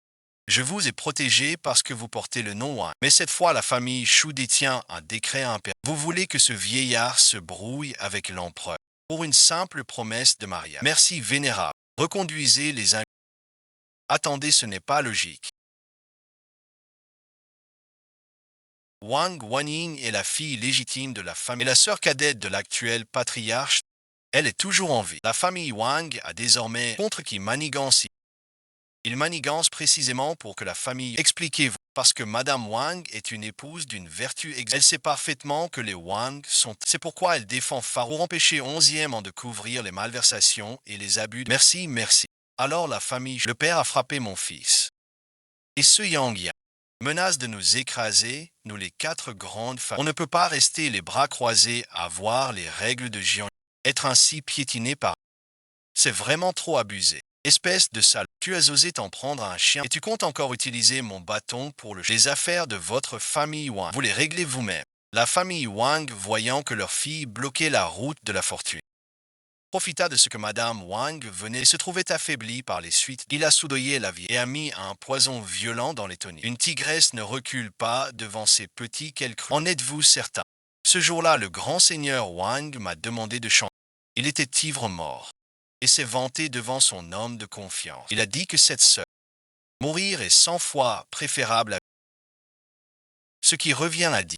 Je vous ai protégé parce que vous portez le nom Wang. Mais cette fois, la famille Chou détient un décret impérial. Vous voulez que ce vieillard se brouille avec l'empereur pour une simple promesse de mariage. Merci, vénérable. Reconduisez les... Attendez, ce n'est pas logique. Wang Wanning est la fille légitime de la famille et la sœur cadette de l'actuel patriarche. Elle est toujours en vie. La famille Wang a désormais contre qui manigance. Il manigance précisément pour que la famille... Expliquez-vous. Parce que Madame Wang est une épouse d'une vertu Elle sait parfaitement que les Wang sont... C'est pourquoi elle défend farouchement pour empêcher 11e en de couvrir les malversations et les abus. Merci, merci. Alors la famille... Le père a frappé mon fils. Et ce Yang Yang menace de nous écraser, nous les quatre grandes familles. On ne peut pas rester les bras croisés à voir les règles de Jiang être ainsi piétinées par... C'est vraiment trop abusé. Espèce de sale, tu as osé t'en prendre à un chien et tu comptes encore utiliser mon bâton pour les affaires de votre famille Wang. Vous les réglez vous-même. La famille Wang, voyant que leur fille bloquait la route de la fortune, profita de ce que Madame Wang venait et se trouvait affaiblie par les suites. Il a soudoyé la vie et a mis un poison violent dans les tonniers. Une tigresse ne recule pas devant ses petits qu'elle crut. En êtes-vous certain? Ce jour-là, le grand seigneur Wang m'a demandé de chanter. Il était ivre mort et s'est vanté devant son homme de confiance. Il a dit que cette sœur, mourir est 100 fois préférable à... Ce qui revient à dire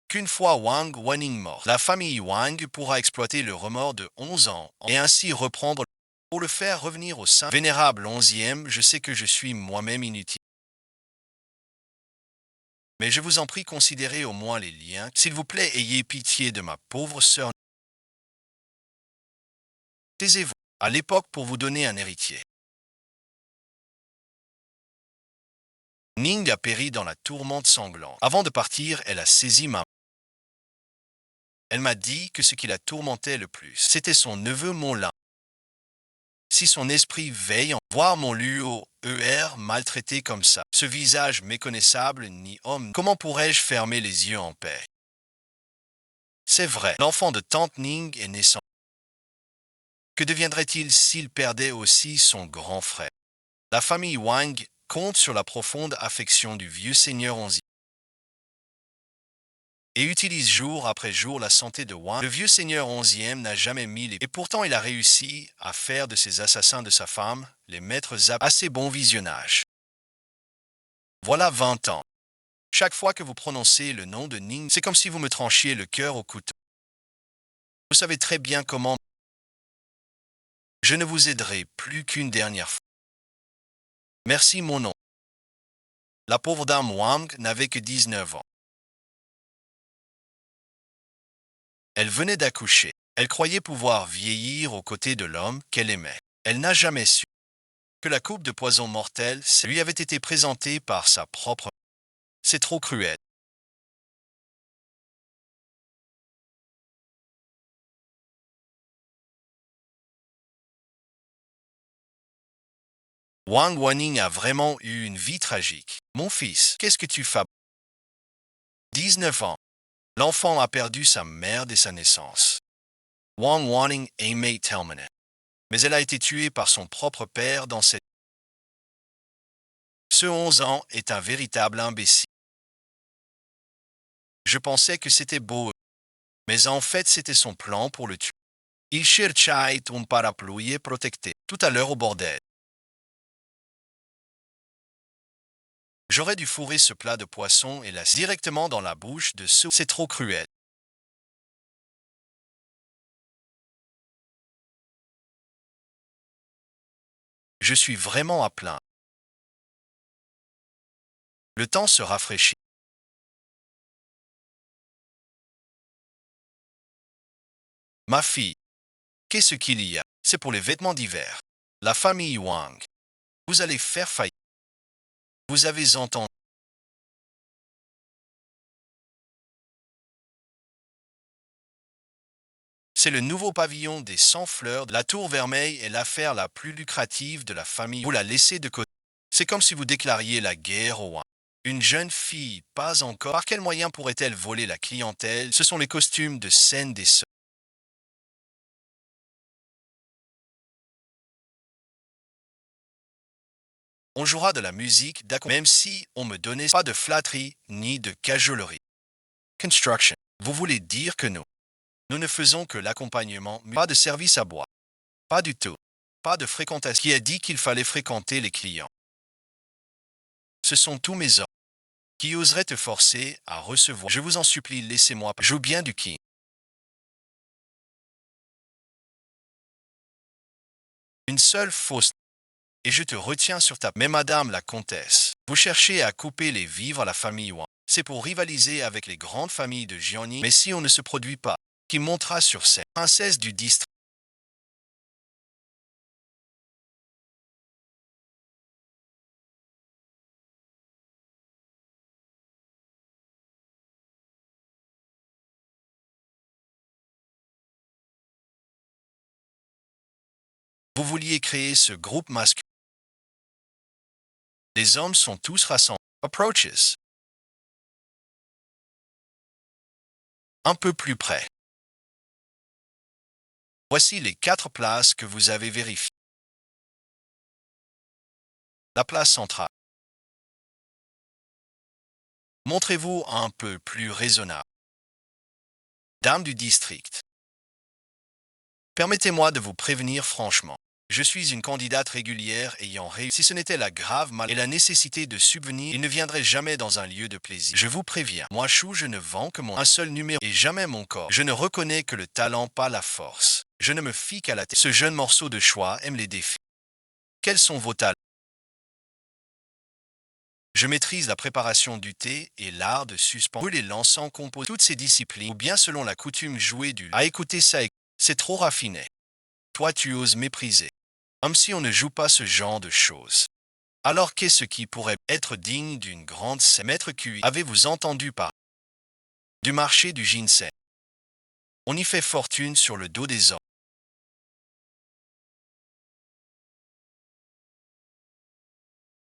qu'une fois Wang Wanning mort, la famille Wang pourra exploiter le remords de 11 ans et ainsi reprendre pour le faire revenir au sein vénérable 11e. Je sais que je suis moi-même inutile. Mais je vous en prie, considérez au moins les liens. S'il vous plaît, ayez pitié de ma pauvre sœur. Taisez-vous à l'époque pour vous donner un héritier. Ning a péri dans la tourmente sanglante. Avant de partir, elle a saisi ma main. Elle m'a dit que ce qui la tourmentait le plus, c'était son neveu Molin. Si son esprit veille en voir mon Luo maltraité comme ça, ce visage méconnaissable ni homme, comment pourrais-je fermer les yeux en paix? C'est vrai, l'enfant de Tante Ning est naissant. Que deviendrait-il s'il perdait aussi son grand frère? La famille Wang compte sur la profonde affection du vieux seigneur Onzi et utilise jour après jour la santé de Wang. Le vieux seigneur onzième n'a jamais mis les... Et pourtant il a réussi à faire de ces assassins de sa femme les maîtres assez bon visionnage. Voilà 20 ans. Chaque fois que vous prononcez le nom de Ning, c'est comme si vous me tranchiez le cœur au couteau. Vous savez très bien comment. Je ne vous aiderai plus qu'une dernière fois. Merci mon nom. La pauvre dame Wang n'avait que 19 ans. Elle venait d'accoucher. Elle croyait pouvoir vieillir aux côtés de l'homme qu'elle aimait. Elle n'a jamais su que la coupe de poison mortel lui avait été présentée par sa propre... C'est trop cruel. Wang Wanning a vraiment eu une vie tragique. Mon fils, qu'est-ce que tu fais? 19 ans. L'enfant a perdu sa mère dès sa naissance. Wang Wanning aimait Telmanen. Mais elle a été tuée par son propre père dans cette... Ce 11 ans est un véritable imbécile. Je pensais que c'était beau, mais en fait c'était son plan pour le tuer. Il cherchait un parapluie protecté, tout à l'heure au bordel. J'aurais dû fourrer ce plat de poisson et la directement dans la bouche de ceux... C'est trop cruel. Je suis vraiment à plaindre. Le temps se rafraîchit. Ma fille, qu'est-ce qu'il y a? C'est pour les vêtements d'hiver. La famille Wang. Vous allez faire faillite. Vous avez entendu. C'est le nouveau pavillon des 100 fleurs. La tour vermeille est l'affaire la plus lucrative de la famille. Vous la laissez de côté. C'est comme si vous déclariez la guerre au Wang. Une jeune fille, pas encore. Par quel moyen pourrait-elle voler la clientèle? Ce sont les costumes de scène des sœurs. On jouera de la musique, d'accord, même si on me donnait pas de flatterie ni de cajolerie. Construction. Vous voulez dire que nous ne faisons que l'accompagnement, mais pas de service à boire. Pas du tout. Pas de fréquentation. Qui a dit qu'il fallait fréquenter les clients? Ce sont tous mes ordres. Qui oserait te forcer à recevoir? Je vous en supplie, laissez-moi. Joue bien du king. Une seule fausse. Et je te retiens sur ta... Mais madame la comtesse, vous cherchez à couper les vivres à la famille Wang. C'est pour rivaliser avec les grandes familles de Jiangni. Mais si on ne se produit pas, qui montera sur scène? Princesse du district. Vous vouliez créer ce groupe masculin. Les hommes sont tous rassemblés. Approaches. Un peu plus près. Voici les 4 places que vous avez vérifiées. La place centrale. Montrez-vous un peu plus raisonnable. Dame du district. Permettez-moi de vous prévenir franchement. Je suis une candidate régulière ayant réussi. Si ce n'était la grave maladie et la nécessité de subvenir, il ne viendrait jamais dans un lieu de plaisir. Je vous préviens, moi chou, je ne vends que un seul numéro et jamais mon corps. Je ne reconnais que le talent, pas la force. Je ne me fie qu'à la tête. Ce jeune morceau de choix aime les défis. Quels sont vos talents? Je maîtrise la préparation du thé et l'art de suspendre. Brûler l'encens compose toutes ces disciplines, ou bien selon la coutume jouer du... À écouter ça, c'est trop raffiné. Toi tu oses mépriser. Comme si on ne joue pas ce genre de choses. Alors qu'est-ce qui pourrait être digne d'une grande scène? Maître QI, avez-vous entendu parler du marché du ginseng? On y fait fortune sur le dos des hommes.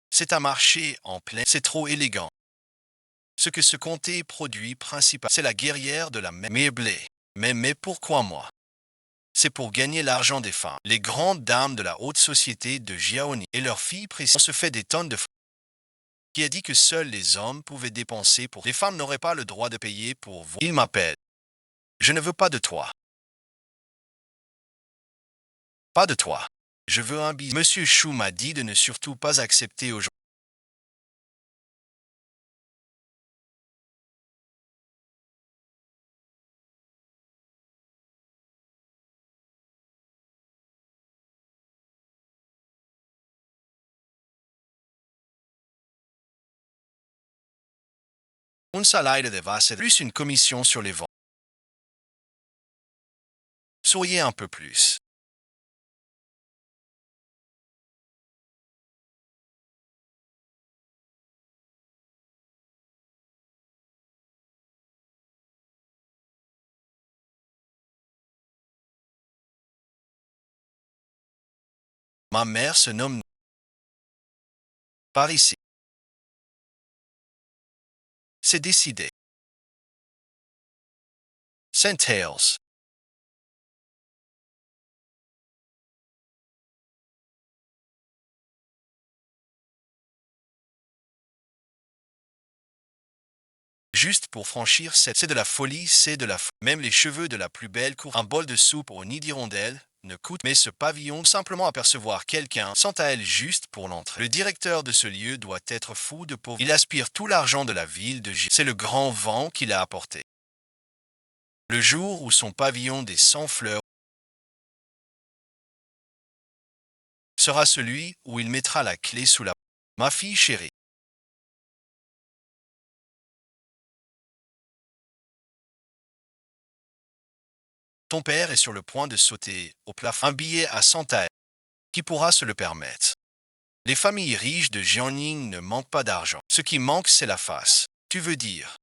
C'est un marché en plein... C'est trop élégant. Ce que ce comté produit principal, c'est la guerrière de la mer blé. Mais pourquoi moi? c'est pour gagner l'argent des femmes. Les grandes dames de la haute société de Jiaoni et leurs filles précises on se fait des tonnes de francs. Qui a dit que seuls les hommes pouvaient dépenser pour... Les femmes n'auraient pas le droit de payer pour vous. Il m'appelle. Je ne veux pas de toi. Pas de toi. Je veux un bisou. Monsieur Chou m'a dit de ne surtout pas accepter aujourd'hui. Un salaire de base, c'est plus une commission sur les ventes. Soyez un peu plus. Ma mère se nomme par ici. C'est décidé. Saint Hales. Juste pour franchir cette... C'est de la folie, c'est de la folie. Même les cheveux de la plus belle cour. Un bol de soupe au nid d'hirondelle ne coûte. Mais ce pavillon, simplement apercevoir quelqu'un, sans à elle juste pour l'entrée. Le directeur de ce lieu doit être fou de pauvre. Il aspire tout l'argent de la ville de J. C'est le grand vent qui l'a apporté. Le jour où son pavillon des 100 fleurs sera celui où il mettra la clé sous la... Ma fille chérie. Ton père est sur le point de sauter au plafond. Un billet à 100 taels. Qui pourra se le permettre? Les familles riches de Jiangning ne manquent pas d'argent. Ce qui manque, c'est la face. Tu veux dire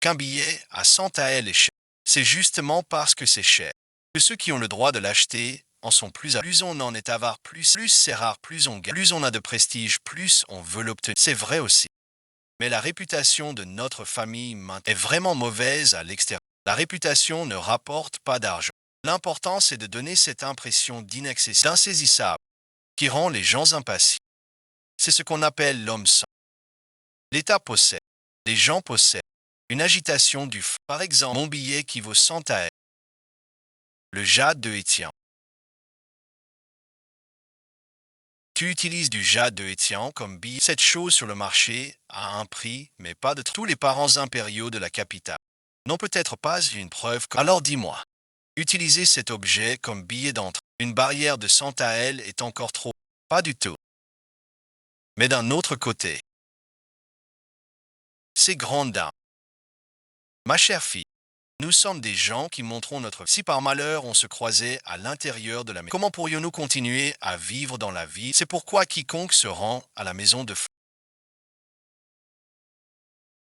qu'un billet à 100 taels est cher? C'est justement parce que c'est cher que ceux qui ont le droit de l'acheter en sont plus à... Plus on en est avare, plus c'est rare, plus on gagne. Plus on a de prestige, plus on veut l'obtenir. C'est vrai aussi. Mais la réputation de notre famille est vraiment mauvaise à l'extérieur. La réputation ne rapporte pas d'argent. L'important, c'est de donner cette impression d'inaccessible, d'insaisissable, qui rend les gens impatients. C'est ce qu'on appelle l'homme sans. L'État possède, les gens possèdent, une agitation du fond. Par exemple, mon billet qui vaut 100 taels, le jade de Étienne. Tu utilises du jade de Étienne comme billet. Cette chose sur le marché a un prix, mais pas de tous les parents impériaux de la capitale. Non, peut-être pas une preuve. Alors dis-moi, utiliser cet objet comme billet d'entrée. Une barrière de 100 taels est encore trop. Pas du tout. Mais d'un autre côté, ces grandes dames. Ma chère fille, nous sommes des gens qui montrons notre... Si par malheur on se croisait à l'intérieur de la maison, comment pourrions-nous continuer à vivre dans la vie? C'est pourquoi quiconque se rend à la maison de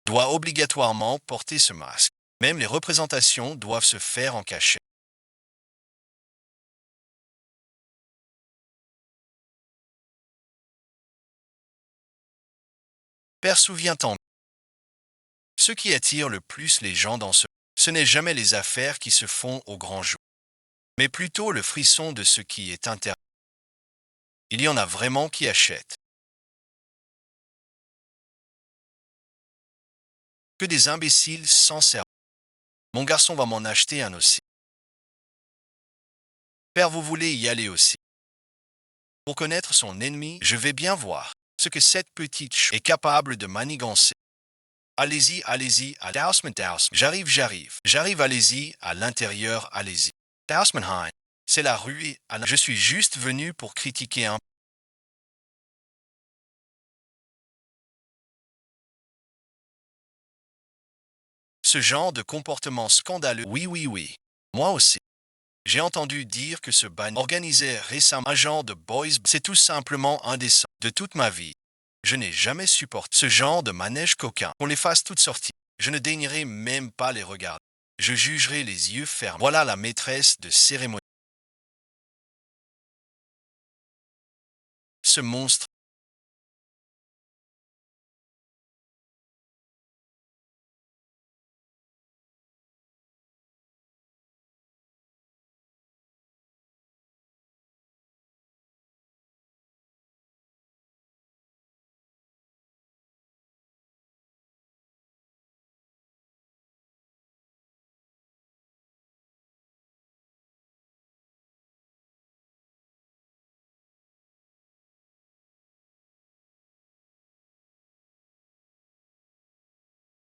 doit obligatoirement porter ce masque. Même les représentations doivent se faire en cachette. Père, souviens-t'en. Ce qui attire le plus les gens dans ce n'est jamais les affaires qui se font au grand jour, mais plutôt le frisson de ce qui est interdit. Il y en a vraiment qui achètent. Que des imbéciles sans cerveau. Mon garçon va m'en acheter un aussi. Père, vous voulez y aller aussi. Pour connaître son ennemi, je vais bien voir ce que cette petite est capable de manigancer. Allez-y, allez-y, à Dausman. J'arrive, allez-y, à l'intérieur, allez-y. Dausmanheim, c'est la rue. Je suis juste venu pour critiquer un... Ce genre de comportement scandaleux. Oui, oui, oui. Moi aussi. J'ai entendu dire que ce ban organisait récemment un genre de boys. C'est tout simplement indécent. De toute ma vie, je n'ai jamais supporté ce genre de manège coquin. Qu'on les fasse toutes sorties. Je ne daignerai même pas les regarder. Je jugerai les yeux fermés. Voilà la maîtresse de cérémonie. Ce monstre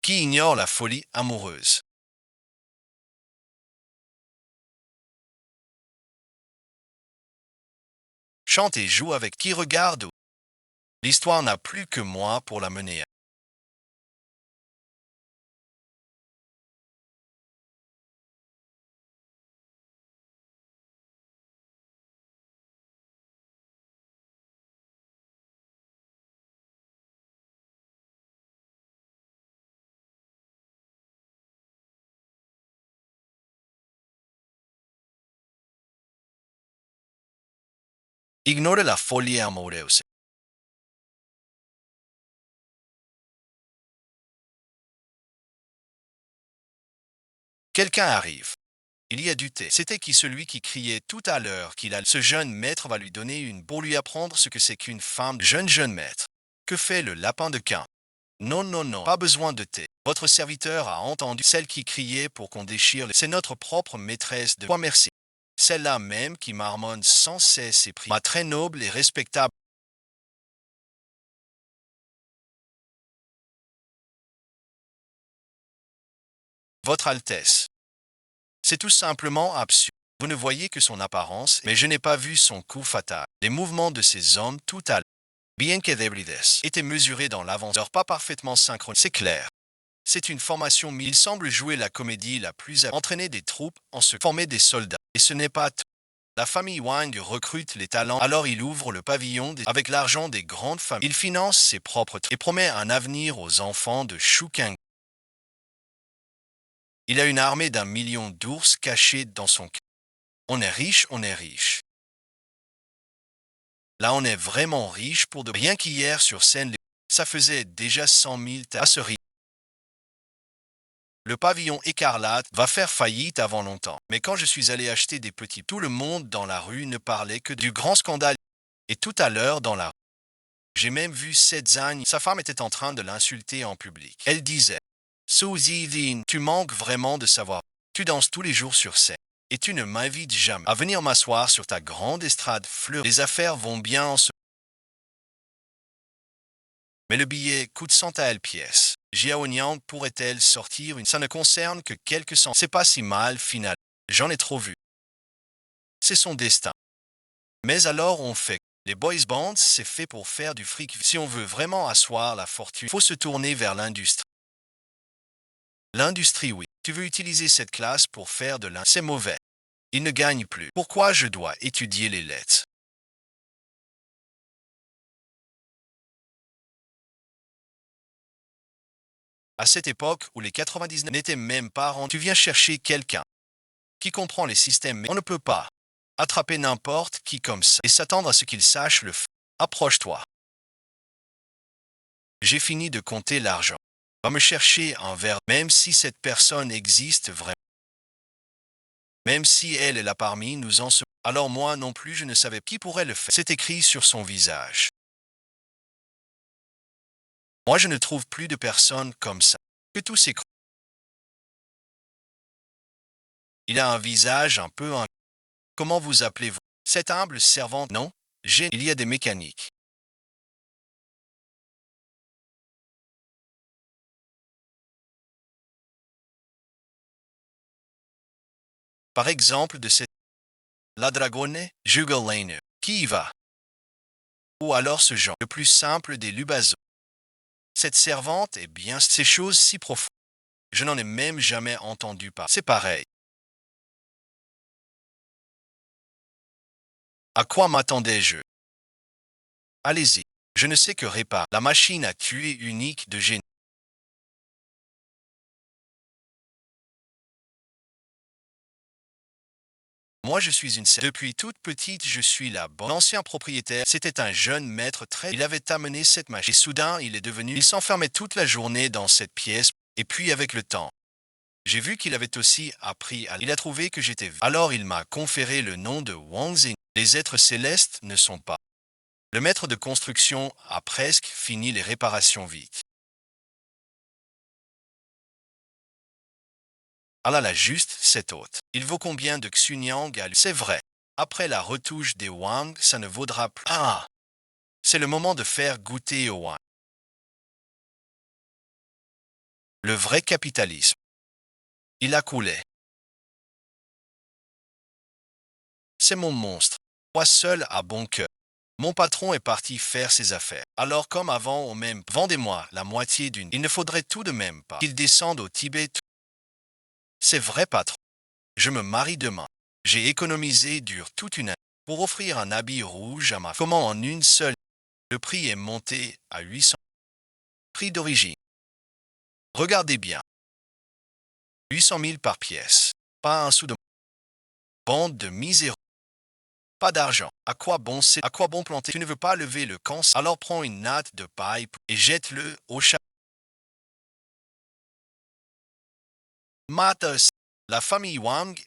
Qui ignore la folie amoureuse? Chante et joue avec qui regarde. L'histoire n'a plus que moi pour la mener. Ignore la folie amoureuse. Quelqu'un arrive. Il y a du thé. C'était qui celui qui criait tout à l'heure qu'il a ce jeune maître va lui donner une pour lui apprendre ce que c'est qu'une femme jeune maître. Que fait le lapin de Cain? Non, non, non, pas besoin de thé. Votre serviteur a entendu celle qui criait pour qu'on déchire. C'est notre propre maîtresse de quoi merci. Celle-là même qui marmonne sans cesse et prie. Ma très noble et respectable. Votre Altesse. C'est tout simplement absurde. Vous ne voyez que son apparence, mais je n'ai pas vu son coup fatal. Les mouvements de ces hommes tout à l'heure, bien qu'ébrides, étaient mesurés dans l'avanceur, pas parfaitement synchrone. C'est clair. C'est une formation, mais il semble jouer la comédie la plus entraîner des troupes en se former des soldats. Et ce n'est pas tout. La famille Wang recrute les talents, alors il ouvre le pavillon avec l'argent des grandes familles. Il finance ses propres troupes et promet un avenir aux enfants de Shukang. Il a une armée d'1 million d'ours cachés dans son cœur. On est riche, on est riche. Là, on est vraiment riche pour de rien qu'hier sur scène, ça faisait déjà 100 000 à ce rythme. Le pavillon écarlate va faire faillite avant longtemps. Mais quand je suis allé acheter des petits, tout le monde dans la rue ne parlait que du grand scandale. Et tout à l'heure dans la rue, j'ai même vu cette Zhang, sa femme était en train de l'insulter en public. Elle disait, Suzy Lin, tu manques vraiment de savoir. Tu danses tous les jours sur scène. Et tu ne m'invites jamais à venir m'asseoir sur ta grande estrade fleurie. Les affaires vont bien en ce... Mais le billet coûte 100 à elle pièce. Jiao Niang pourrait-elle sortir une... Ça ne concerne que quelques cents. C'est pas si mal, final. J'en ai trop vu. C'est son destin. Mais alors on fait. Les boys bands, c'est fait pour faire du fric. Si on veut vraiment asseoir la fortune, faut se tourner vers l'industrie. L'industrie, oui. Tu veux utiliser cette classe pour faire de l'in... C'est mauvais. Il ne gagne plus. Pourquoi je dois étudier les lettres? À cette époque où les 99 n'étaient même pas rendus, tu viens chercher quelqu'un qui comprend les systèmes, mais on ne peut pas attraper n'importe qui comme ça et s'attendre à ce qu'il sache le faire. Approche-toi. J'ai fini de compter l'argent. Va me chercher un verre, même si cette personne existe vraiment. Même si elle est là parmi nous en ce... Alors moi non plus je ne savais qui pourrait le faire. C'est écrit sur son visage. Moi je ne trouve plus de personnes comme ça. Que tous ces... Il a un visage un peu... Comment vous appelez-vous? Cette humble servante, non? Il y a des mécaniques. Par exemple de cette... La dragone, Jugalainer. Qui y va? Ou alors ce genre, le plus simple des lubazos. Cette servante est bien ces choses si profondes. Je n'en ai même jamais entendu parler. C'est pareil. À quoi m'attendais-je? Allez-y. Je ne sais que réparer. La machine à tuer unique de génie. Moi, je suis une... Depuis toute petite, je suis là. Bon, l'ancien propriétaire, c'était un jeune maître très... Il avait amené cette machine. Et soudain, il est devenu... Il s'enfermait toute la journée dans cette pièce. Et puis, avec le temps, j'ai vu qu'il avait aussi appris à... Il a trouvé que j'étais... Alors, il m'a conféré le nom de Wang Zing. Les êtres célestes ne sont pas. Le maître de construction a presque fini les réparations vite. Ah là là, juste cette hôte. Il vaut combien de Xunyang à lui? C'est vrai. Après la retouche des Wang, ça ne vaudra plus. Ah! C'est le moment de faire goûter au Wang. Le vrai capitalisme. Il a coulé. C'est mon monstre. Moi seul à bon cœur. Mon patron est parti faire ses affaires. Alors comme avant au même, vendez-moi la moitié d'une. Il ne faudrait tout de même pas qu'il descende au Tibet. C'est vrai patron. Je me marie demain. J'ai économisé dur toute une année pour offrir un habit rouge à ma femme. Comment en une seule. Le prix est monté à 800. Prix d'origine. Regardez bien. 800 000 par pièce. Pas un sou de bande de miséreux. Pas d'argent. À quoi bon c'est? À quoi bon planter? Tu ne veux pas lever le camp? Alors prends une natte de paille et jette-le au chat. Matos. La famille Wang,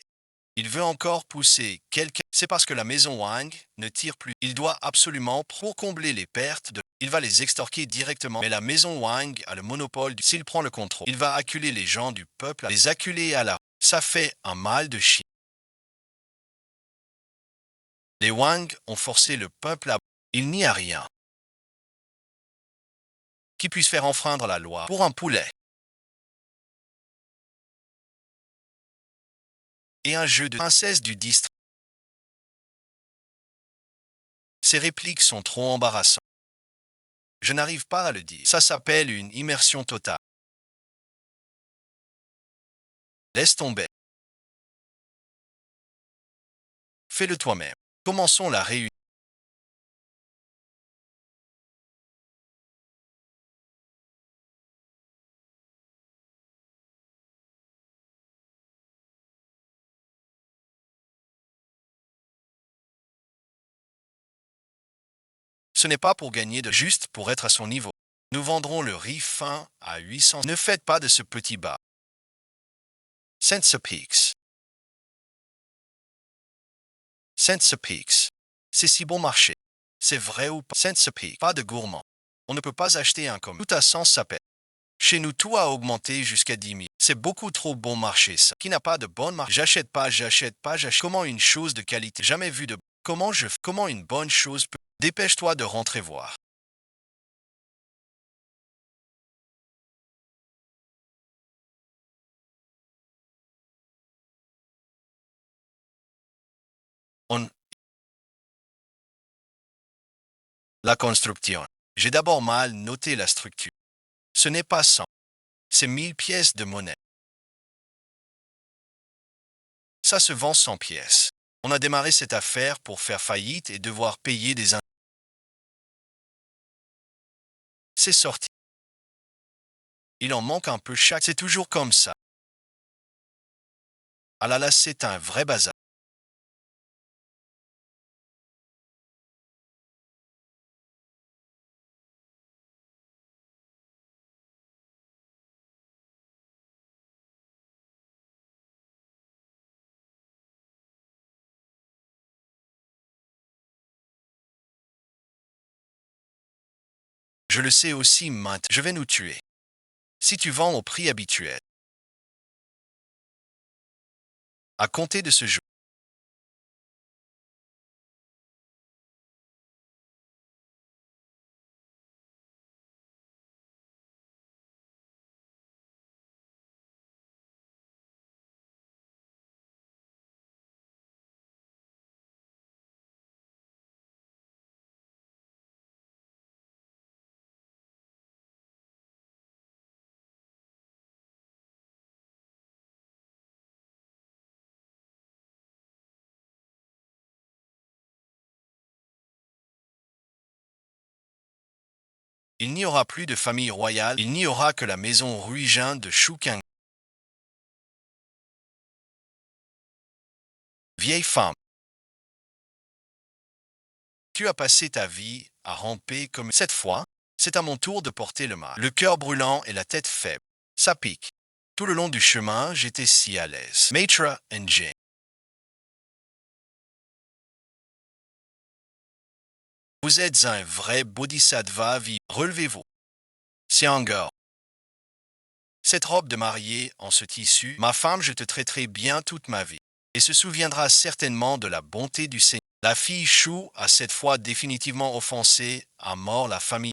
il veut encore pousser quelqu'un. C'est parce que la maison Wang ne tire plus. Il doit absolument, pour combler les pertes, il va les extorquer directement. Mais la maison Wang a le monopole. S'il prend le contrôle, il va acculer les gens du peuple, les acculer à la. Ça fait un mal de chien. Les Wang ont forcé le peuple à. Il n'y a rien qui puisse faire enfreindre la loi pour un poulet. Et un jeu de princesse du district. Ces répliques sont trop embarrassantes. Je n'arrive pas à le dire. Ça s'appelle une immersion totale. Laisse tomber. Fais-le toi-même. Commençons la réunion. Ce n'est pas pour gagner de juste pour être à son niveau. Nous vendrons le riz fin à 800. Ne faites pas de ce petit bas. Centspeaks. Centspeaks. C'est si bon marché. C'est vrai ou pas? Centspeaks. Pas de gourmand. On ne peut pas acheter un comme. Tout à sens s'appelle. Chez nous, tout a augmenté jusqu'à 10 000. C'est beaucoup trop bon marché, ça. Qui n'a pas de bonne marché? J'achète pas, j'achète pas, j'achète. Comment une chose de qualité? Jamais vu de. Comment une bonne chose peut. Dépêche-toi de rentrer voir. On. La construction. J'ai d'abord mal noté la structure. Ce n'est pas 100. C'est 1000 pièces de monnaie. Ça se vend 100 pièces. On a démarré cette affaire pour faire faillite et devoir payer des. C'est sorti. Il en manque un peu chaque. C'est toujours comme ça. Ah là là, c'est un vrai bazar. Je le sais aussi maintenant. Je vais nous tuer. Si tu vends au prix habituel. À compter de ce jour. Il n'y aura plus de famille royale. Il n'y aura que la maison Ruijin de Shuking. Vieille femme. Tu as passé ta vie à ramper comme. Cette fois, c'est à mon tour de porter le mal. Le cœur brûlant et la tête faible. Ça pique. Tout le long du chemin, j'étais si à l'aise. Maître and Jane. Vous êtes un vrai bodhisattva vie. Relevez-vous. C'est un gars. Cette robe de mariée en ce tissu, ma femme, je te traiterai bien toute ma vie. Et se souviendra certainement de la bonté du Seigneur. La fille Chou a cette fois définitivement offensé à mort la famille.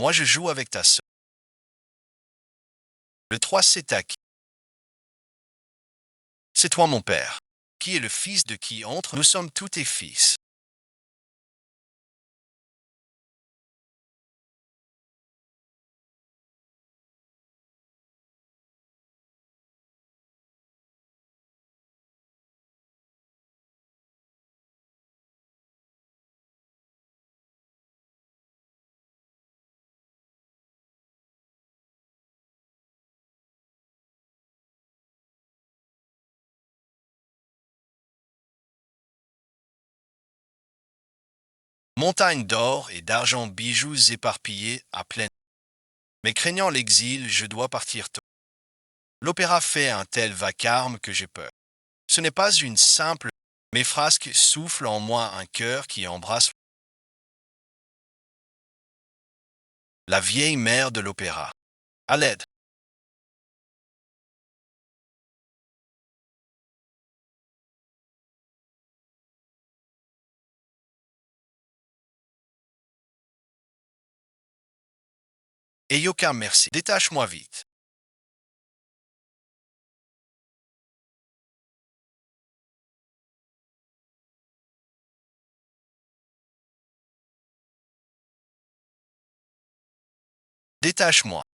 Moi, je joue avec ta sœur. Le 3, c'est à qui? C'est toi mon père. Qui est le fils de qui entre? Nous sommes tous tes fils. Montagne d'or et d'argent bijoux éparpillés à pleine. Mais craignant l'exil, je dois partir tôt. L'opéra fait un tel vacarme que j'ai peur. Ce n'est pas une simple. Mes frasques soufflent en moi un cœur qui embrasse la vieille mère de l'opéra. À l'aide. Et aucun merci. Détache-moi vite. Détache-moi.